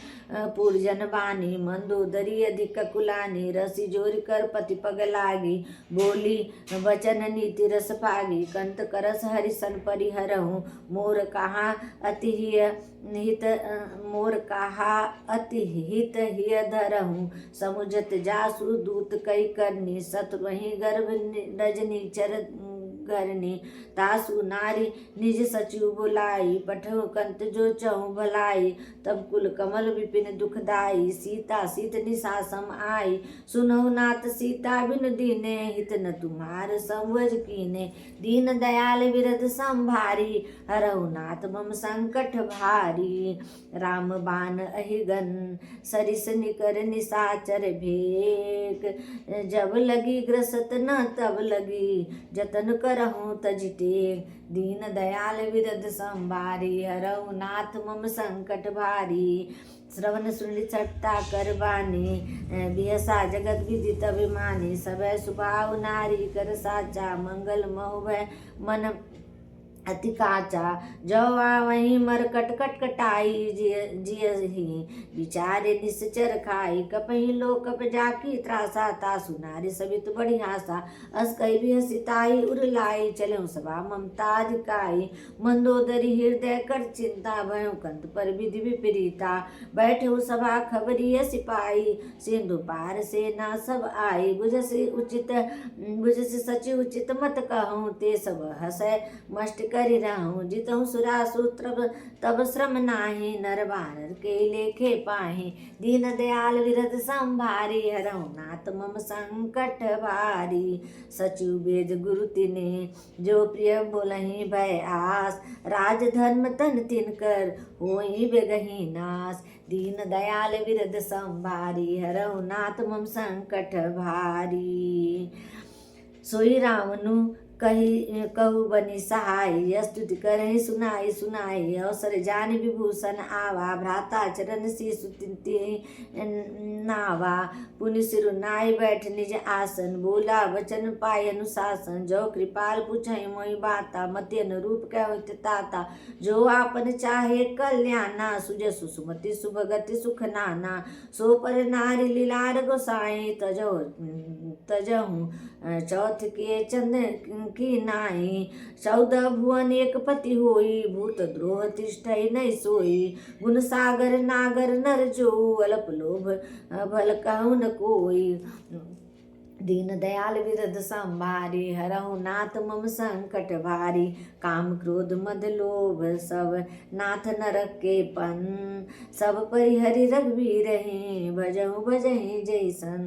पुरजन बानी। मंदोदरी अधिक कुलानी, रसी जोरि कर पति पग लागी। बोली वचन नीति रस पागी, कंत करस हरिसन परिहरहु। मोर कहा अति हित हिय धरहु। समुझत जासु दूत कई करनी, शत्रुहि गर्भ रजनी चर करनी। तासु नारी निज सचिव बुलाई, पठहु कंत जो चहु भलाई। तब कुल कमल विपिन दुखदाई, सीता सीत निशा सम आई। सुनहु नाथ सीता बिनु दीने, हित न तुम्हार संवज कीने। दीन दयाल बिरद संभारी, हरहु नाथ मम संकट भारी। राम बाण अहिगन सरिस निकर निशाचर भेक। जब लगी ग्रसत न तब लगी, जतन करहु तज टेक। दीन दयाल बिरद संभारी, हरहु नाथ मम संकट भारी। श्रवण सुनि सटता कर बानी, बिहसा जगत विदित अभिमानी। सबे सुभाव नारी कर साचा, मंगल महु भय मन अति काचा। जो आवहि मर कट कट कटाई, जियहि विचारे निश्चर खाई। कपहि लो कप जाकी त्रासा, तासु नारी सबित बड़ी हासा। अस कहि बिहसिताई उर लाई, चलहु सभा ममता अधिकाई। मंदोदरी हृदय कर चिंता, भयउ कंत पर विधि विपरीता। बैठहु सभा खबरिय सिपाही, सिंधु पार सेना सब आई। बुझसि सचि उचित मत कहूँ, ते सब हसै मष्ट करि रहूँ। जितहु सुरासुर तब श्रम नाही, नर बानर के लेखे पाहि। दीन दयाल बिरद संभारी, हरहु नाथ मम संकट भारी। सचिव वेद गुरु तिन्हे, जो प्रिय बोलहि भय आस। राज धर्म तन तिनकर, होई बेगहि नाश। दीन दयाल विरद संभारी हरहु नाथ मम संकट भारी। सोई रामनु कही कहु बनी सहाय स्तुति करहि सुनाई सुनाई अवसर जान विभूषण आवा भ्राता चरण शीशु नावा पुनि सिरु नाई बैठ निज आसन बोला वचन पाय अनुशासन जो कृपाल पूछहि मोहि बाता मति अनुरूप कहु ताता जो आपन चाहे कल्याणा सुजसु सुमति सुभगति सुख नाना सो पर नारी लीलार गोसाई तजहु चौथ के चंद की नाई 14 भुवन एक पति होई भूत द्रोह तिष्ठई नहीं सोई गुण सागर नागर नर जो अल्प लोभ भल कहु न कोई। दीन दयाल विरद संभारी हरहु नाथ मम संकट भारी काम क्रोध मद लोभ सब नाथ नरक के पन सब परिहरि रघुवीर भजहु भजहि जैसन।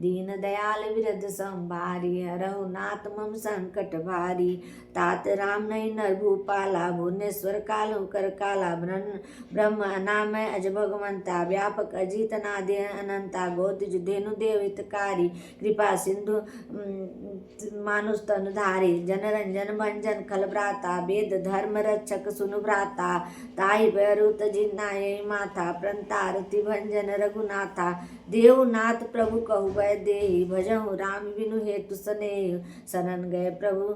दीन दयाल विरद संभारी हरहु नाथ मम संकट भारी तात राम नहीं नर भूपाला भुवनेश्वर कालु कर काला ब्रह्म अनामय अज भगवंता व्यापक अजित नादि अनंता गौतज धेनु देवितकारी कृपा सिंधु मानुष तनुधारी जनरंजन भंजन खलभ्राता वेद धर्म रक्षक सुनु भ्राता ताहि भयरुत जिन्नाय माथा प्रंतारति भंजन रघुनाथा देवनाथ प्रभु कहु वै देहि भजहु राम बिनु हेतु स्नेह शरण गए प्रभु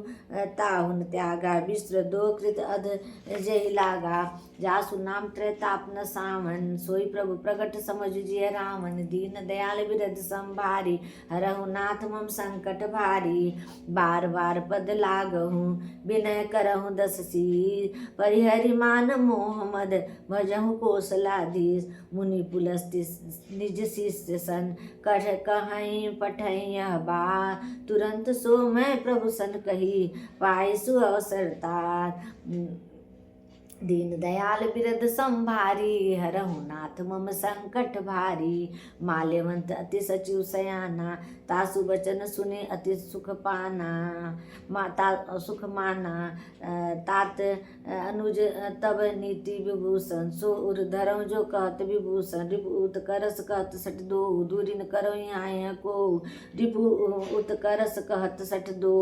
ताहुन त्यागा विश्व दो कृत अध जय लागा जासु नाम त्रैताप न सावन सोई प्रभु प्रकट समझ जिय रावण। दीन दयाल विरद संभारी हरहु नाथ मम संकट भारी बार बार पद लागहु विनय करहु 10 शीर परिहरि मान मोह मद भजहु कौशलाधीश मुनि पुलस्ति निज शिष्य सन कह कहीं पठई यह बार तुरंत सो मैं प्रभु सन कही पाई सु अवसरतार। दीन दयाल बिरद संभारी हरहु नाथ मम संकट भारी माल्यवंत अति सचिव सयाना तासु बचन सुने अति सुख पाना माता सुख माना तात अनुज तब नीति विभूषण सो उर धरऊ जो कहत विभूषण रिपु उत करस कहत सठ दो दूरी न करो यहाँ को रिपु उत करस कहत सठ दो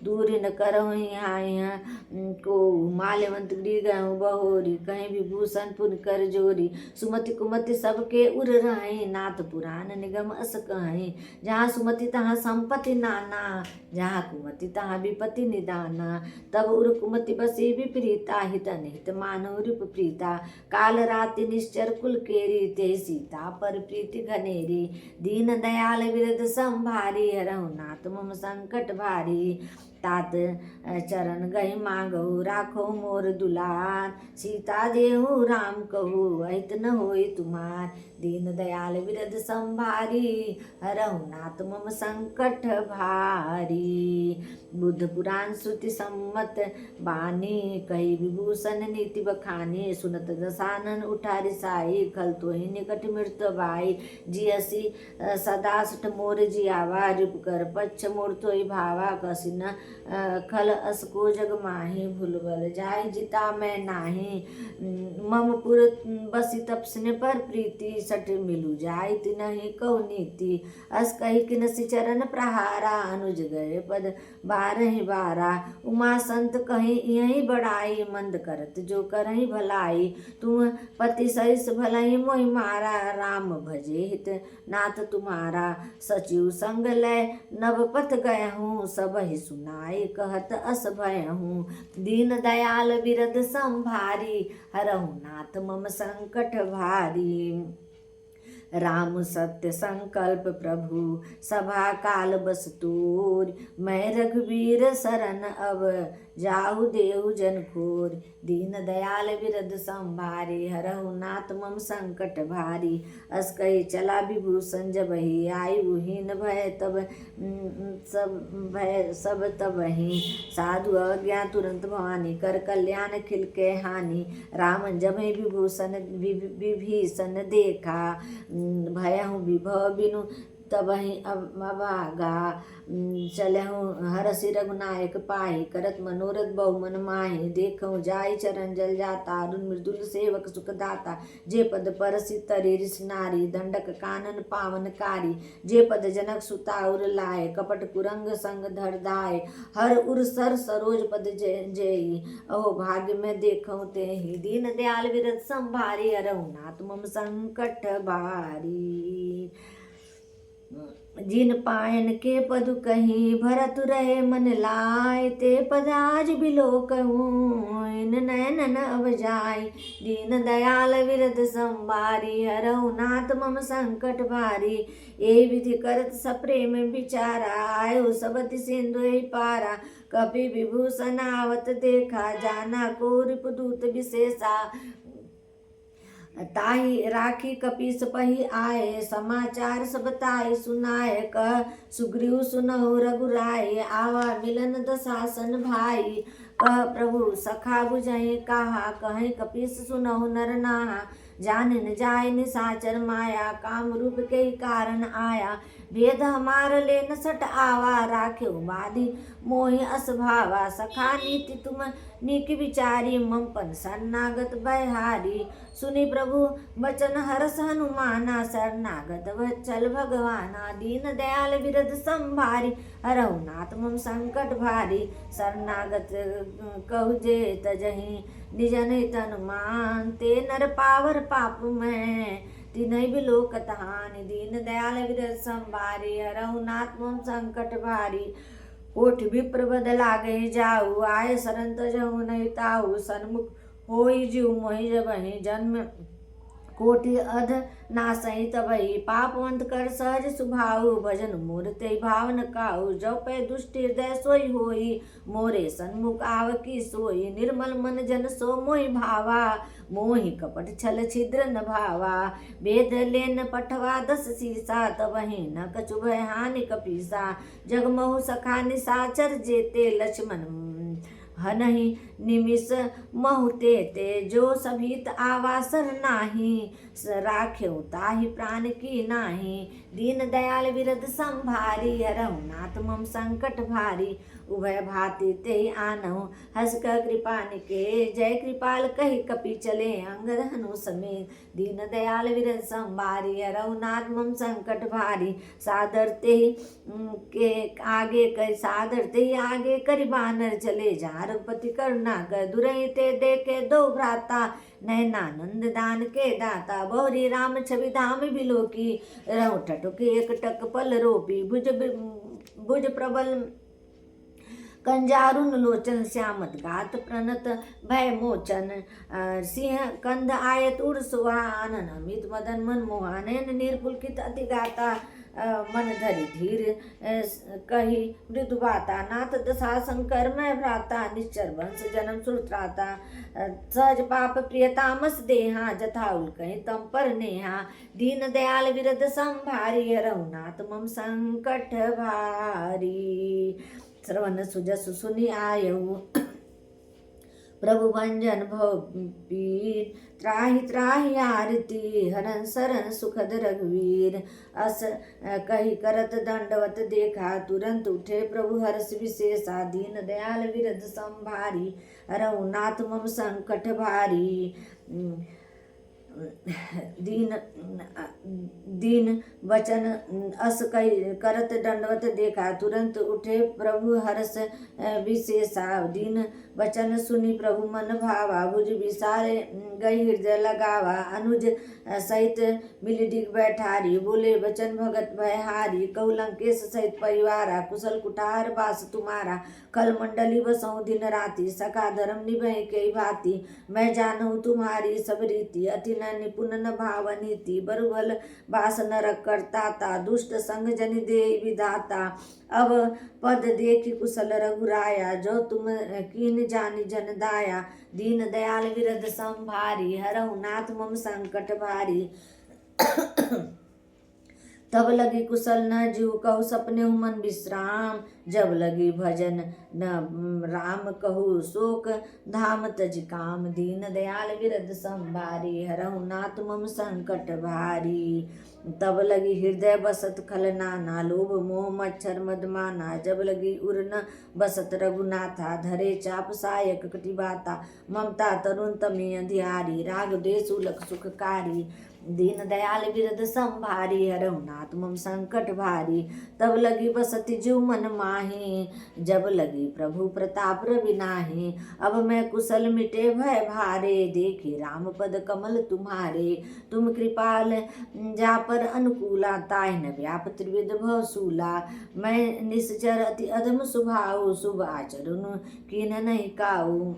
दूरी न करो यहाँ को माल्यवंत गृह बहोरी कहीं विभूषण पुन कर जोरी सुमति कुमति सबके उर रहे नाथ पुराण निगम अस कहीं जहाँ सुमति तहाँ संपत्ति नाना जहाँ कुमति तहाँ विपत्ति निदाना तब उर कुमति बसी विपरीता हित निहित मानव रूप प्रीता काल राति निश्चर कुल केरी ते सीता पर प्रीति घनेरी दीन दयाल विरद संभारी हरहु नाथ मम संकट भारी तात चरण गहि मांगहु राखो मोर दुलार सीता देहु राम कहु अहित न होई तुम्हार। दीन दयाल विरद संभारी हरहु नाथ मम संकट भारी बुद्ध पुराण श्रुति सम्मत बानी कही विभूषण नीति बखानी सुनत दसानन उठारी साई खल तो ही निकट मृत्यु भाई जियसी सदा सठ मोर जियावा रिप कर पच्छ मोर तो भावा कसिन खल असको जग माही भूलबल जाय जिता मैं नाही मम पुर बसी तपस्ने पर प्रीति सठ मिलु जाय तिनहि कौ नीति अस कही किनसि चरण प्रहारा अनुज गए पद 12 उमा संत कहीं यही बड़ाई मंद करत जो करही भलाई तुम पति सरिस भलाई मोहि मारा राम भजे हित नाथ तुम्हारा सचिव संग लय नव पथ गए हूँ सब ही सुनाई कहत अस भय हूँ। दीन दयाल बिरद संभारी हरहु नाथ मम संकट भारी राम सत्य संकल्प प्रभु सभा काल बस तोर मैं रघुवीर शरण अब जाहु देहु जन खोर। दीन दयाल विरद संभारी हरहु नाथ मम संकट भारी अस कही चला विभूषण जब ही आयुहीन भय तब सब तब ही साधु अज्ञा तुरंत भवानी कर कल्याण खिल के हानि राम जब विभूषण विभीषण देखा भयहु विभव बिनु तबहि अभागा चलहु हरसि रघुनायक पाहि करत मनोरथ बहु मन माहि देखहु जाय चरण जल जाता अरुण मृदुल सेवक सुख दाता जे पद परसि तरे ऋषि नारी दंडक कानन पावन कारी जे पद जनक सुता उर लाए कपट कुरंग संग धर धाय हर उर सर सरोज पद जय अहो भाग्य में देखहु ते ही दीन दयाल विरत संभारी हरहु नाथ मम संकट भारी जिन पायन के पदु कहीं भरत रहे मन लाय ते पद आज बिलो कहूँ इन नयन अब जाय दीन दयाल विरद संभारी हरहु नाथ मम संकट भारी ए विधि करत सप्रेम विचारा आयो सबति सिंधु पारा कपि विभूषण आवत देखा जाना को रिपुदूत विशेषा ताहि राखी कपीस पही आए समाचार सब ताहि सुनाए कह सुग्रीव सुनहु रघुराय आवा मिलन दशासन भाई कह प्रभु सखा बुझहि कहा कहीं कपीस सुनहु नर नाहा जानिन जाय निसाचर माया काम रूप के कारण आया भेद हमार ले न सट आवा राखे बाधी मोहि अस भावा सखा नीति तुम नीक विचारी ममपन शरणागत बहारी सुनि प्रभु बचन हरस हनुमाना शरणागत वत्सल भगवाना दीन दयाल विरद संभारी हरहु नाथ मम संकट भारी शरणागत कहु जे तजहि निजन तनुमान ते नर पावर पाप में तिनहि बिलो कतहानि दीन दयाल विरद संभारी हरहु नाथ मम संकट भारी ओठ विप्र बद लागे जाऊ आय सरन तजहु नहीं ताऊ सन्मुख होई जीव मोहि जबहि जन्म कोटि अध नासहि तबहि पापवंत कर सहज सुभाऊ भजन मोर ते भावन काऊ जो पे दुष्ट हृदय सोई होई मोरे सन्मुख आवकी सोई निर्मल मन जन सो मोहि भावा मोहि कपट छल छिद्र न भावा वेद लेन पठवा 10 सीसा तबहि न कछु भय हानि कपीसा जगमहु सखा निसाचर जेते लक्ष्मण हनहि निमिष महुते ते जो सभीत आवासर नाही राख्यो ताहि प्राण की नाही दीन दयाल विरद संभारी हरहु नाथ मम संकट भारी उभय भाति ते आनहु हस क कृपा निके जय कृपाल कहि कपि चले अंगद हनु समेत दीन दयाल विरद संभारी हरहु नाथ मम संकट भारी सादर ते के आगे कर सादर ते आगे करि बानर चले जा रघुपति करुणा कर दुरहि ते देखे दो भ्राता नयनानंद दान के दाता बहुरी राम छवि धाम बिलो की रहु ठटुकी एक टक पल रोपी भुज प्रबल कंजारुन लोचन श्यामत गात प्रणत भय मोचन सिंह कंद आयत उर सुहानन अमित मदन मन मोहानन निर्पुलकित अति गाता मन धरि धीर कही मृदु बाता नाथ दशा शंकर मैं भ्राता निश्चर वंश जन्म सुरत्राता सहज पाप प्रियतामस देहा जथाउल कहीं तम पर नेहा दीन दयाल विरद संभारी हरहु नाथ मम संकट भारी श्रवण सुजस सुनि आयऊ प्रभु भंजन भव पीर त्राहि त्राहि आरती हरन सरन सुखद रघुवीर अस कही करत दंडवत देखा तुरंत उठे प्रभु हर्ष विशेषा दीन दयाल विरद संभारी हरहु नाथ मम संकट भारी दीन वचन अस करत दंडवत देखा तुरंत उठे प्रभु हर्ष विशेषा दीन वचन सुनि प्रभु मन भावा भुज विशाल गई हृदय लगावा अनुज सहित मिली डिग बैठारी बोले वचन भगत भयहारी कहु लंकेश सहित परिवारा कुशल कुठार बास तुम्हारा कल मंडली बसऊं दिन राति सखा धर्म निभय के भांति मैं जानूं तुम्हारी सब रीति अति न निपुण न भाव नीति बरुबल बास नरक करताता दुष्ट संग जनि दे विधाता अब पद देखि कुशल रघुराया जो तुम कीन जानी जन दाया दीन दयाल विरद संभारी हरहु नाथ मम संकट भारी तब लगी कुशल न जीव कहु सपने मन विश्राम। जब लगी भजन न राम कहु शोक धाम तज काम। दीन दयाल विरद संभारी हरहु नाथ मम संकट भारी। तब लगी हृदय बसत खल नाना लोभ मोह मच्छर मदमाना। जब लगी उर न बसत रघुनाथा धरे चाप सायक कटि बाता। ममता तरुण तमी अंधियारी राग देश उलक सुखकारी। दीन दयाल विरद संभारी हरहु नाथ मम संकट भारी। तब लगी बसति जीव मन माही जब लगी प्रभु प्रताप रवि नाही। अब मैं कुशल मिटे भय भारे देखी राम पद कमल तुम्हारे। तुम कृपाल जा पर अनुकूला ताहि न व्याप त्रिविध भवसूला। मैं निश्चर अति अधम स्वभाव शुभ आचरण कीन नहीं काऊ।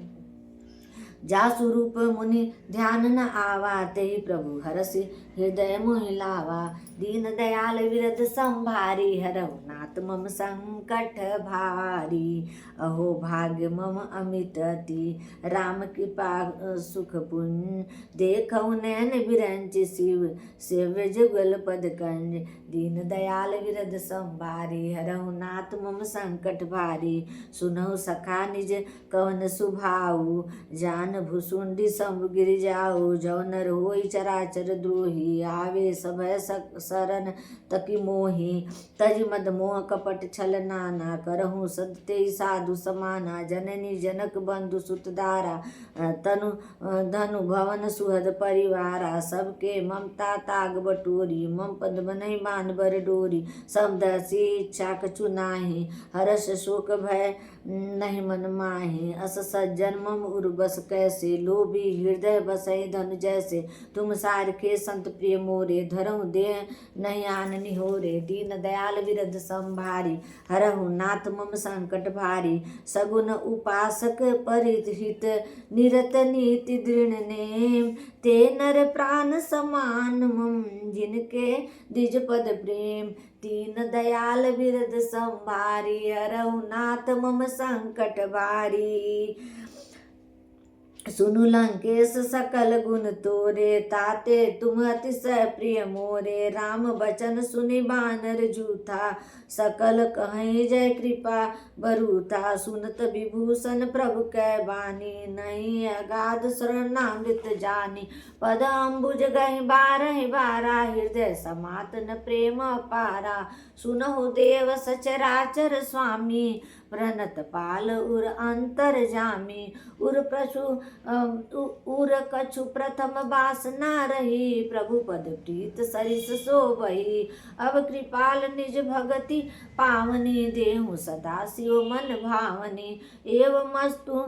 जा स्वरूप मुनि ध्यान न आवा तेहि प्रभु हरसि हृदय मोहि लावा। दीन दयाल विरद संभारी हरहु नाथ मम संकट भारी। अहो भाग्य मम अमित अति राम कृपा सुख पुण्य। देखऊ नैन बिरंच शिव सेव्य जुगल पद कंज। दीन दयाल विरद संभारी हरहु नाथ मम संकट भारी। सुनहु सखा निज कवन सुभाऊ जान भुसुंडी संग गिर जाओ। जो नर होई चराचर द्रोही आवे सभय शरण तकी मोही। तज मद मोह कपट छल नाना करहूँ सदते साधु समाना। जननी जनक बंधु सुतदारा तनु धनु भवन सुहद परिवारा। सबके ममता ताग बटोरी मम पद बनहि मान बर डोरी। समदसी इच्छा कछु नाही हर्ष शोक भय नहीं मन माही। अस सज्जन मम उर बस कैसे लोभी हृदय बसई धनु जैसे। तुम सारखे संत प्रिय मोरे धरहु देह नहीं आननी हो रे। दीन दयाल विरद संभारी हरहु नाथ मम संकट भारी। सगुन उपासक परिहित निरत नीति दृढ़ नेम। ते नर प्राण समान मम जिनके द्विज पद प्रेम। दीन दयाल विरद संभारी हरहु नाथ मम संकट भारी। सुनु लंकेश सकल गुण तोरे ताते तुम अतिशय प्रिय मोरे। राम बचन सुनि बानर जूथा सकल कहीं जय कृपा बरूथा। सुनत विभूषण प्रभु कै बानी नहीं अगाध शरणामृत जानी। पद अम्बुज गहि बारहि बारा हृदय समात न प्रेम पारा। सुनहु देव सचराचर स्वामी प्रणत पाल उर अंतर जामी। उर कछु प्रथम बासना रही प्रभु पद प्रीत सरिस शोभई। अब कृपाल निज भगति पावनी देहु सदा शिव मन भावनी। एवं मस्तु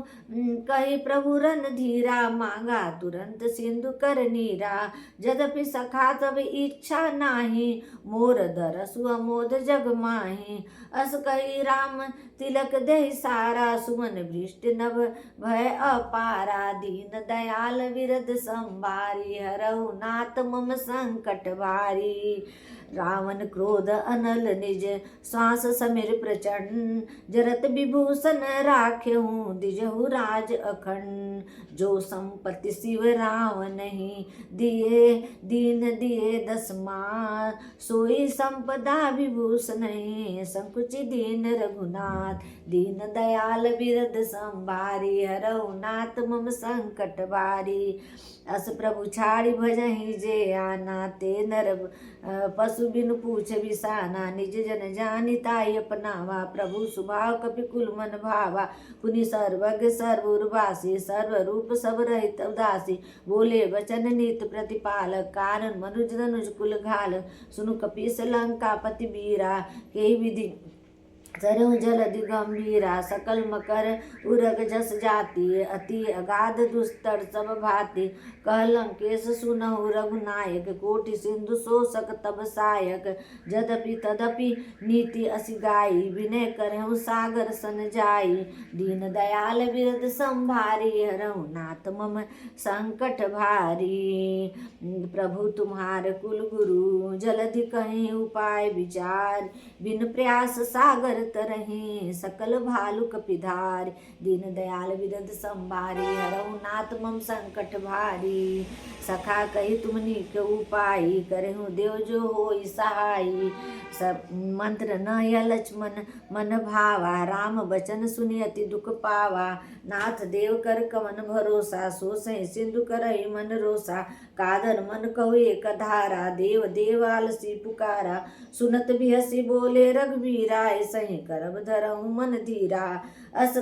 कही प्रभु रन धीरा मांगा तुरंत सिंधु कर नीरा। यद्यपि सखा तब इच्छा नाही मोर दरसु अमोद जग माही। अस कही राम तिलक दे सारा सुमन वृष्टि नभ भय अपारा। दीन दयाल विरद संभारी हरहु नाथ मम संकट भारी। रावण क्रोध अनल निज श्वास समीर प्रचंड। जरत विभूषण राखेहूँ दिजहु राज अखंड। जो संपत्ति शिव रावण ही दिए दीन दिए दसमार। सोई संपदा विभूषण ही संकुचि दीन रघुनाथ। दीन दयाल विरद संभारी हरहु नाथ मम संकट भारी। अस प्रभु छाड़ी भजहि जे आना ते नर पशु बिनु पूछ बिसाना। निज जन जानि ताई अपनावा प्रभु स्वभाव कपिकुल मन भावा। पुनि सर्वज्ञ सर्वउर्वासी सर्वरूप सब रहित उदासी। बोले वचन नीत प्रतिपालक कारण मनुज धनुज कुल घाल। सुनु कपीस लंका पति वीरा के विधि सरहु जलधि गंभीरा। सकल मकर उरग जस जाति अति अगाध दुस्तर सब भाति। कह लंकेश सुनहु रघुनायक कोटि सिंधु शोषक तब सायक। यद्यपि तदपि नीति असी गाई विनय करहु सागर सन जाई। दीन दयाल विरद संभारी हरहु नाथ मम संकट भारी। प्रभु तुम्हार कुल गुरु जलधि कहीं उपाय विचार। बिन प्रयास सागर करत रही सकल भालु कपिधार। दीन दयाल विरद संभारी हरहु नाथ मम संकट भारी। सखा कही तुमनी के उपाय करहु देव जो होई सहाई। सब मंत्र न या लक्ष्मण मन भावा राम बचन सुनि अति दुख पावा। नाथ देव कर कवन भरोसा सो सही सिंधु करहि मन रोसा। कादर मन कहु एक धारा देव देव आलसी पुकारा। सुनत बिहसी बोले रघुवीरा सही करब धरहु मन धीरा। अस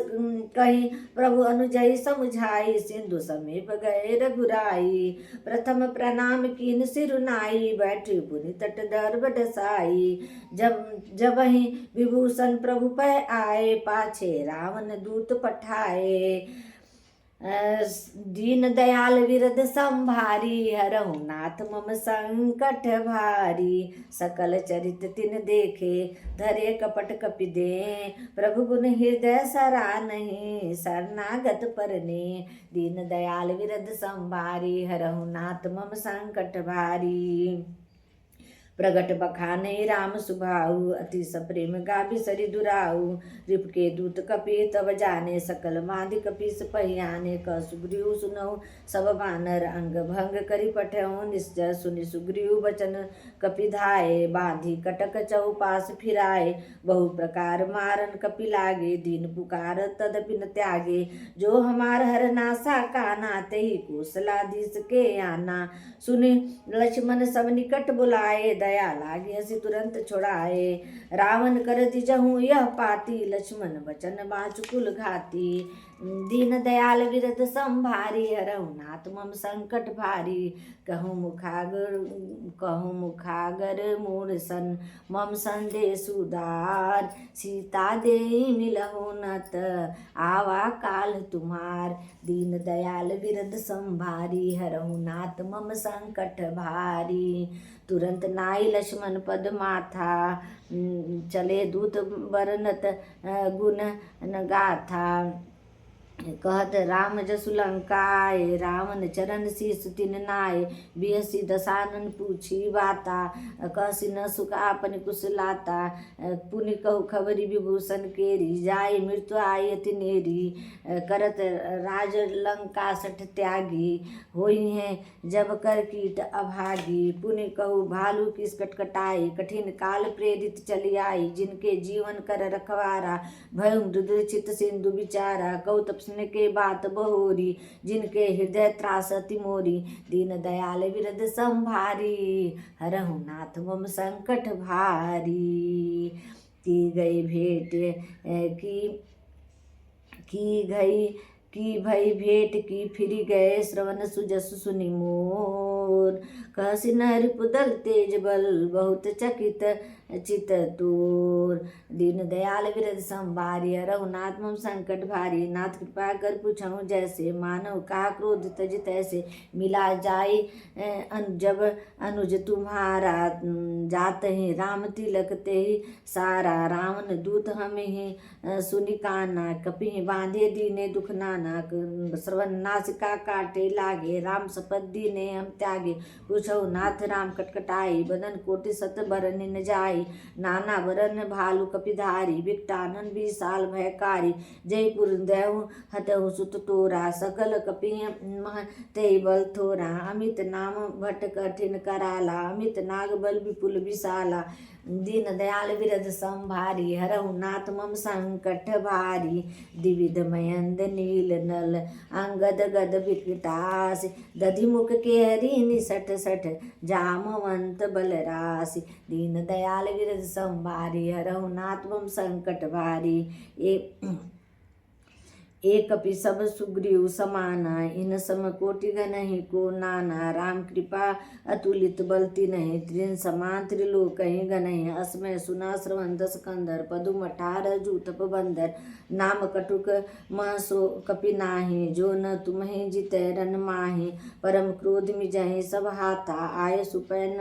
कही प्रभु अनुजय समुझाई सिंधु समीप गए रघुराई। प्रथम प्रणाम कीन सिर नाई बैठी पुनि तट दर बडसाई। जब ही विभूषण प्रभु पै आए पाछे रावण दूत पठाए। दीन दयाल विरद संभारी हरहु नाथ मम संकट भारी। सकल चरित तिन देखे धरे कपट कपि दे। प्रभु गुण हृदय सरा नहीं शरणागत परने। दीन दयाल विरद संभारी हरहु नाथ मम संकट भारी। प्रगट बखाने राम सुभाऊ अति सप्रेम गाभि सरि दुराऊ। रिप के दूत कपि तब जाने सकल माधि कपीस पहियाने। क सुग्रीव सुनऊ सब बानर अंग भंग करि पठऊ। निश्चय सुनि सुग्रीव बचन कपि धाये। बांधी कटक चौपास फिराए बहु प्रकार मारन कपि लागे। दीन पुकार तदपि न त्यागे जो हमार हर नासा काना। तेहि कौशलाधीश के आना सुनि लक्ष्मण सब निकट बुलाए। दया लागी हसी तुरंत छुड़ाए। रावण कर दिजहु यह पाती लक्ष्मण बचन बाँचु कुल घाती। दीन दयाल विरद संभारी हरहु नाथ मम संकट भारी। कहूँ मुखागर मूर सन मम संदेश उदार। सीता देहि मिलहु नत आवा काल तुम्हार। दीन दयाल विरद संभारी हरहु नाथ मम संकट भारी। तुरंत नाई लक्ष्मण पद माथा चले दूत बरनत गुण गाथा। कहत राम जसु लंकाए रावण चरण शीस तिन नाय। बिहसी दसानन पूछी बाता कहसी न सुख आपन कुशलाता। पुनि कहु खबरी विभूषण केरी जाय मृत्यु आई अति नेरी। करत राज लंका सठ त्यागी होई है जब कर कीट अभागी। पुनि कहु भालू किस कटकटाई कठिन काल प्रेरित चली आई। जिनके जीवन कर रखवारा भय मृदु चित सिंधु विचारा। कहु तपस्न के बात बहोरी जिनके हृदय त्रास अति मोरी। दीन दयाल विरद संभारी हरहु नाथ मम संकट भारी। की गई भेंट की भई भेंट की फिर गए श्रवण सुजस सुनि मोर। कहसी नरिपुदल तेज बल बहुत चकित चित तोर। दीन दयाल विरद संभारी हरहु नाथ मम संकट भारी। नाथ कृपा कर पूछऊँ जैसे मानव कहा क्रोध तज तैसे। मिला जाय जब अनुज तुम्हारा जात ही राम तिलक ते सारा। रावण दूत हमें ही सुनि काना कपि बांधे दीने दुख नाना। श्रवण नासिका काटे लागे राम शपथ दीने हम त्यागे। पूछऊ नाथ राम कटकटाई बदन कोटि सत बरन न जाई। नाना बरन भालु कपिधारी विकटानन विशाल भयकारी। जयपुर देहु हतहु सुत तोरा सकल कपि मह ते बल थोरा। अमित नाम भट कठिन कराला अमित नाग बल विपुल विशाला। दीन दयाल विरद संभारी हरहु नाथ मम संकट भारी। दिविध मयंद नील नल अंगद गद विकटास। दधि मुख के हरि निसठ सठ जामवंत बलरासि। दीन दयाल विरद संभारी हरहु नाथ मम संकट भारी। एक कपि सब सुग्रीव समाना इन सम कोटि गनहि को नाना। राम कृपा अतुलित बलति नहीं त्रिन समान त्रिलोकहि गनहि। असमय सुना श्रवण दस कंदर पदुम 18 जूतप बंदर। नाम कटुक मह सो कपि नाही जो न तुम्हें जितै रन माहि। परम क्रोध मिजहि सब हाथा आय सुपैन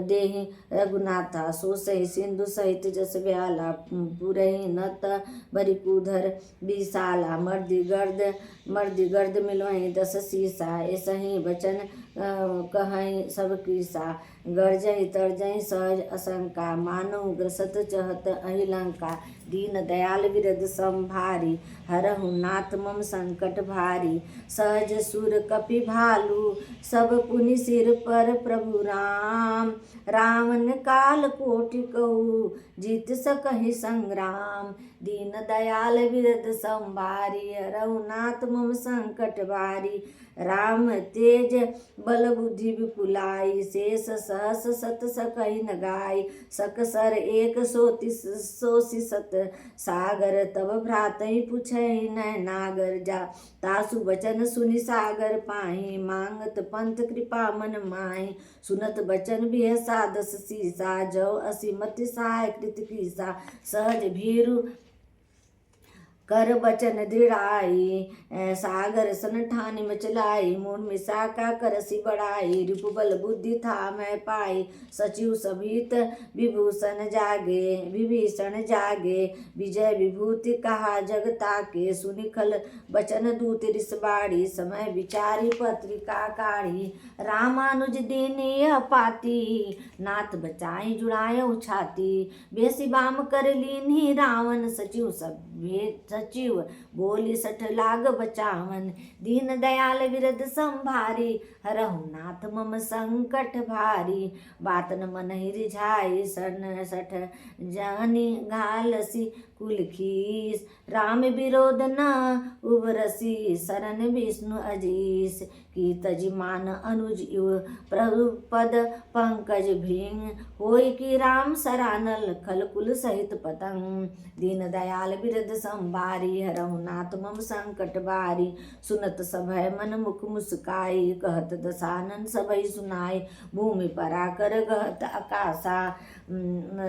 देहि रघुनाथा। सो सही सिंधु सहित जस ब्याला पुरहि न त बरिकूधर विशाला। बोला मर्दी गर्द मिलवहीं 10 शीसा, ऐसही बचन कहीं सब कीसा। गर्जहि तर्जहि सहज असंका, मानहु ग्रसत चहत अहिलंका। दीन दयाल विरद संभारी, हरहु नाथ मम संकट भारी। सहज सुर कपि भालू, सब पुनि सिर पर प्रभु राम। रावण काल कोटि कहू, जीत सकहि संग्राम। दीन दयाल विरद संभारी, हरहु नाथ मम संकट भारी। राम तेज बल बुद्धि विपुलाई, शेष सहस सत सकहि न गाई। सकसर एक सोसी सत सागर, तब भ्रातहि पुछहि न नागर। जा तासु बचन सुनि सागर पाहि, मांगत पंथ कृपा मन माहि। सुनत बचन बिहसा 10 शीसा, जौ असीमति सहाय कृत कीसा। सहज भीरु कर बचन दृढ़ाई, सागर सन ठानि मचलाई। मूढ़ मिसाका करसी बढ़ाई, रिपुबल बुद्धि था मैं पाई। सचिव सभित विभीषण जागे, विजय विभूति कहा जगता के। सुनि खल बचन दूत रिस बाड़ी, समय विचारी पत्रिका काढ़ी। रामानुज दीनी यह पाती, नाथ बचाई जुड़ायो छाती। बेसी बाम कर लीन्ही रावण, सचिव बोली सठ लाग बचावन। दीन दयाल विरद संभारी, हरहु नाथ मम संकट भारी। बात न मनहि रिझाई, सन सठ जानि घालसी कुल खीस। राम विरोध न उबरसी, शरण विष्णु अजीस। की तजि मान अनुज इव, प्रभु पद पंकज भृंग। होय की राम सरानल, खल कुल सहित पतंग। दीन दयाल बिरद संभारी, हरहु नाथ मम संकट भारी। सुनत सभय मन मुख मुस्काई, कहत दसानन सबहि सुनाई। भूमि पराकर गहत आकाशा,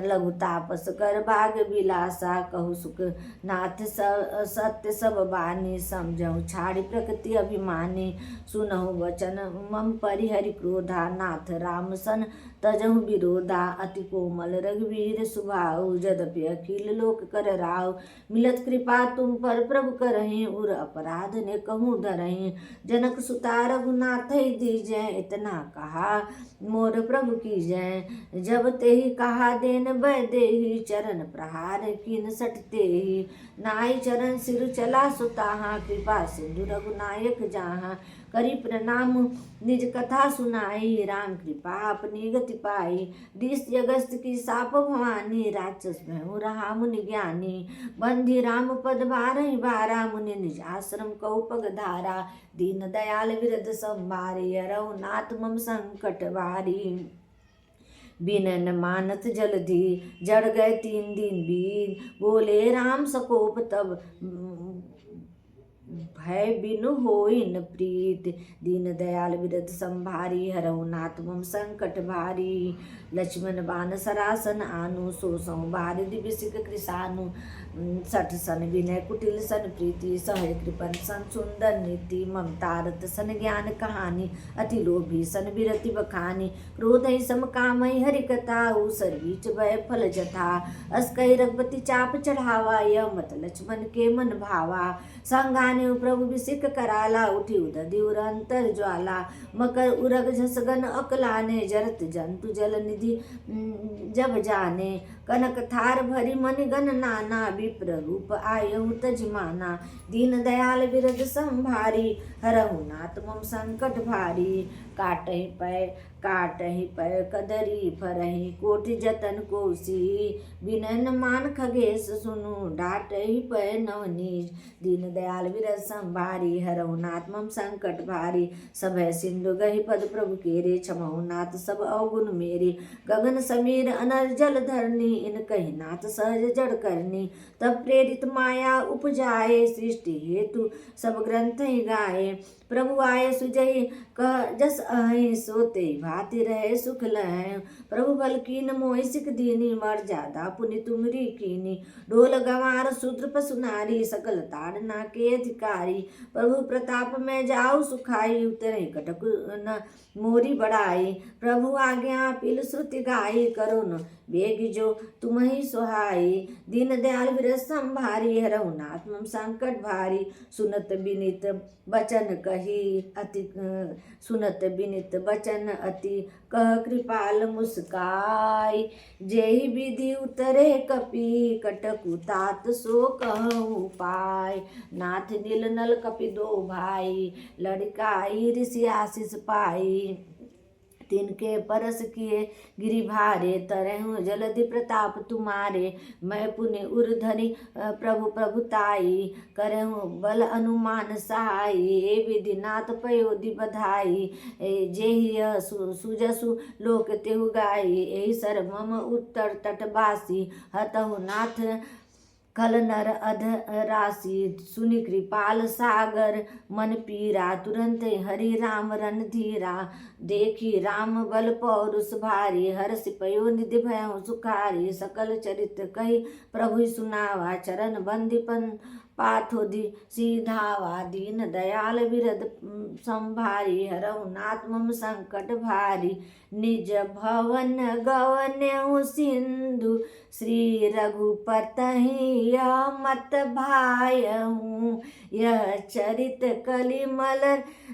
लघु तापस कर भाग विलासा। कहु सुख नाथ सत्य सब बानी, समझहु छाड़ी प्रकृति अभिमानी। सुनहु वचन मम परिहरि क्रोधा, नाथ राम सन तजहु विरोधा। अति कोमल रघुवीर सुभाऊ, यद्यपि अखिल लोक कर राव। मिलत कृपा तुम पर प्रभु करहीं, उर अपराध ने कहूँ धरहीं। जनक सुता रघुनाथ दीजै, इतना कहा मोर प्रभु कीजै। जब तेहि कहा देन बैदेही, चरण प्रहार कीन सटते ही। नाई चरण सिर चला सुताहा, कृपा सिंधु रघुनायक जाहा। करी प्रणाम निज कथा सुनाई, राम कृपा अपनी गति पाई। 20 अगस्त की साप भवानी, राक्षस भयउ रहा मुनि ज्ञानी। बंधी राम पद बारहि बारा, मुनि निज आश्रम कौ पग धारा। दीन दयाल विरद संभारी, हरहु नाथ मम संकट भारी। बिनन मानत जलधि, जड़ गए 3 दिन बीत। बोले राम सकोप तब, भय बिनु होई न प्रीत। दीन दयाल विरद संभारी, हरहु नाथ मम संकट भारी। लक्ष्मण बान सरासन आनु, सोसहु बारि दिव्य सिक कृसानु। सठ सन विनय कुटिल सन प्रीति, सहज कृपन सन सुंदर नीति। ममतारत सन ज्ञान कहानी, अति लोभी सन विरति बखानी। क्रोधहि सम कामहि हरि कथाऊ, सरबीच भय फल जथा। अस कहि रघुपति चाप चढ़ावा, यह मत लक्ष्मण के मन भावा। संगाने प्रभु विसिक कराला, उठी उदधि उर अंतर ज्वाला। मकर उरग झसगन अकलाने, जरत जंतु जल निधि जब जाने। कनक थार भरी मणिगण नाना, विप्र रूप आयहु तजमाना। दीन दयाल विरद संभारी, हरहु नाथ मम संकट भारी। काटहि पै कदरी फरहि, कोटि जतन कोसी। विनय मान खगेश सुनु, डाटहि पै नवनीश। दीन दयाल विरद संभारी, हरहु नाथ मम संकट भारी। सभय सिंधु गहि पद प्रभु केरे, क्षमहु नाथ सब अवगुण मेरे। गगन समीर अनर जल धरनी, इन कहि नाथ सहज जड़ करनी। तब प्रेरित माया उपजाए, सृष्टि हेतु सब ग्रंथ ही गाए। प्रभु आए सुजहि कह जस अहि, सोते भांति रहे सुख लहै। प्रभु बल कीन मोहि सिख दीनी, मर्यादा पुनि तुमरी कीनी। ढोल गंवार शूद्र पशु नारी, सकल ताड़ना के अधिकारी। प्रभु प्रताप में जाऊ सुखाई, उतरे कटक न मोरी बढ़ाई। प्रभु आज्ञा पिल श्रुति गाई, करो न बेग जो तुम ही सुहाई। दीन दयाल विरस संभारी हरहु नाथ मम संकट भारी। सुनत बिनित बचन कही अति सुनत बिनित बचन अति कह कृपाल मुस्काई। जेहि विधि उतरे कपि कटकु तात सो कहूँ पाय। नाथ नील नल कपि दो भाई लड़काई ऋषि आशीष पाई। तिनके परस किए गिरि भारे तरहु जलधि प्रताप तुम्हारे। मैं पुनि उर्धनि प्रभु प्रभुताई करहु बल अनुमान सहाई। ए विधि नाथ पयोधि बधाई जेहि सुजसु लोक तेहु गाई। एहि सर मम उत्तर तटवासी हतहु नाथ खल नर अध राशि। सुनि कृपाल सागर मन पीरा तुरंत हरि राम रणधीरा। देखी राम बल पौरुष भारी हर्ष पयो निधि भयउ सुखारी। सकल चरित कही प्रभु सुनावा चरण बंदीपन पाथोधि सीधावा। दीन दयाल बिरद संभारी हरहु नाथ मम संकट भारी। निज भवन गवन्यु सिंधु श्री रघुपतहि मत भायहूँ। यह चरित कलिमल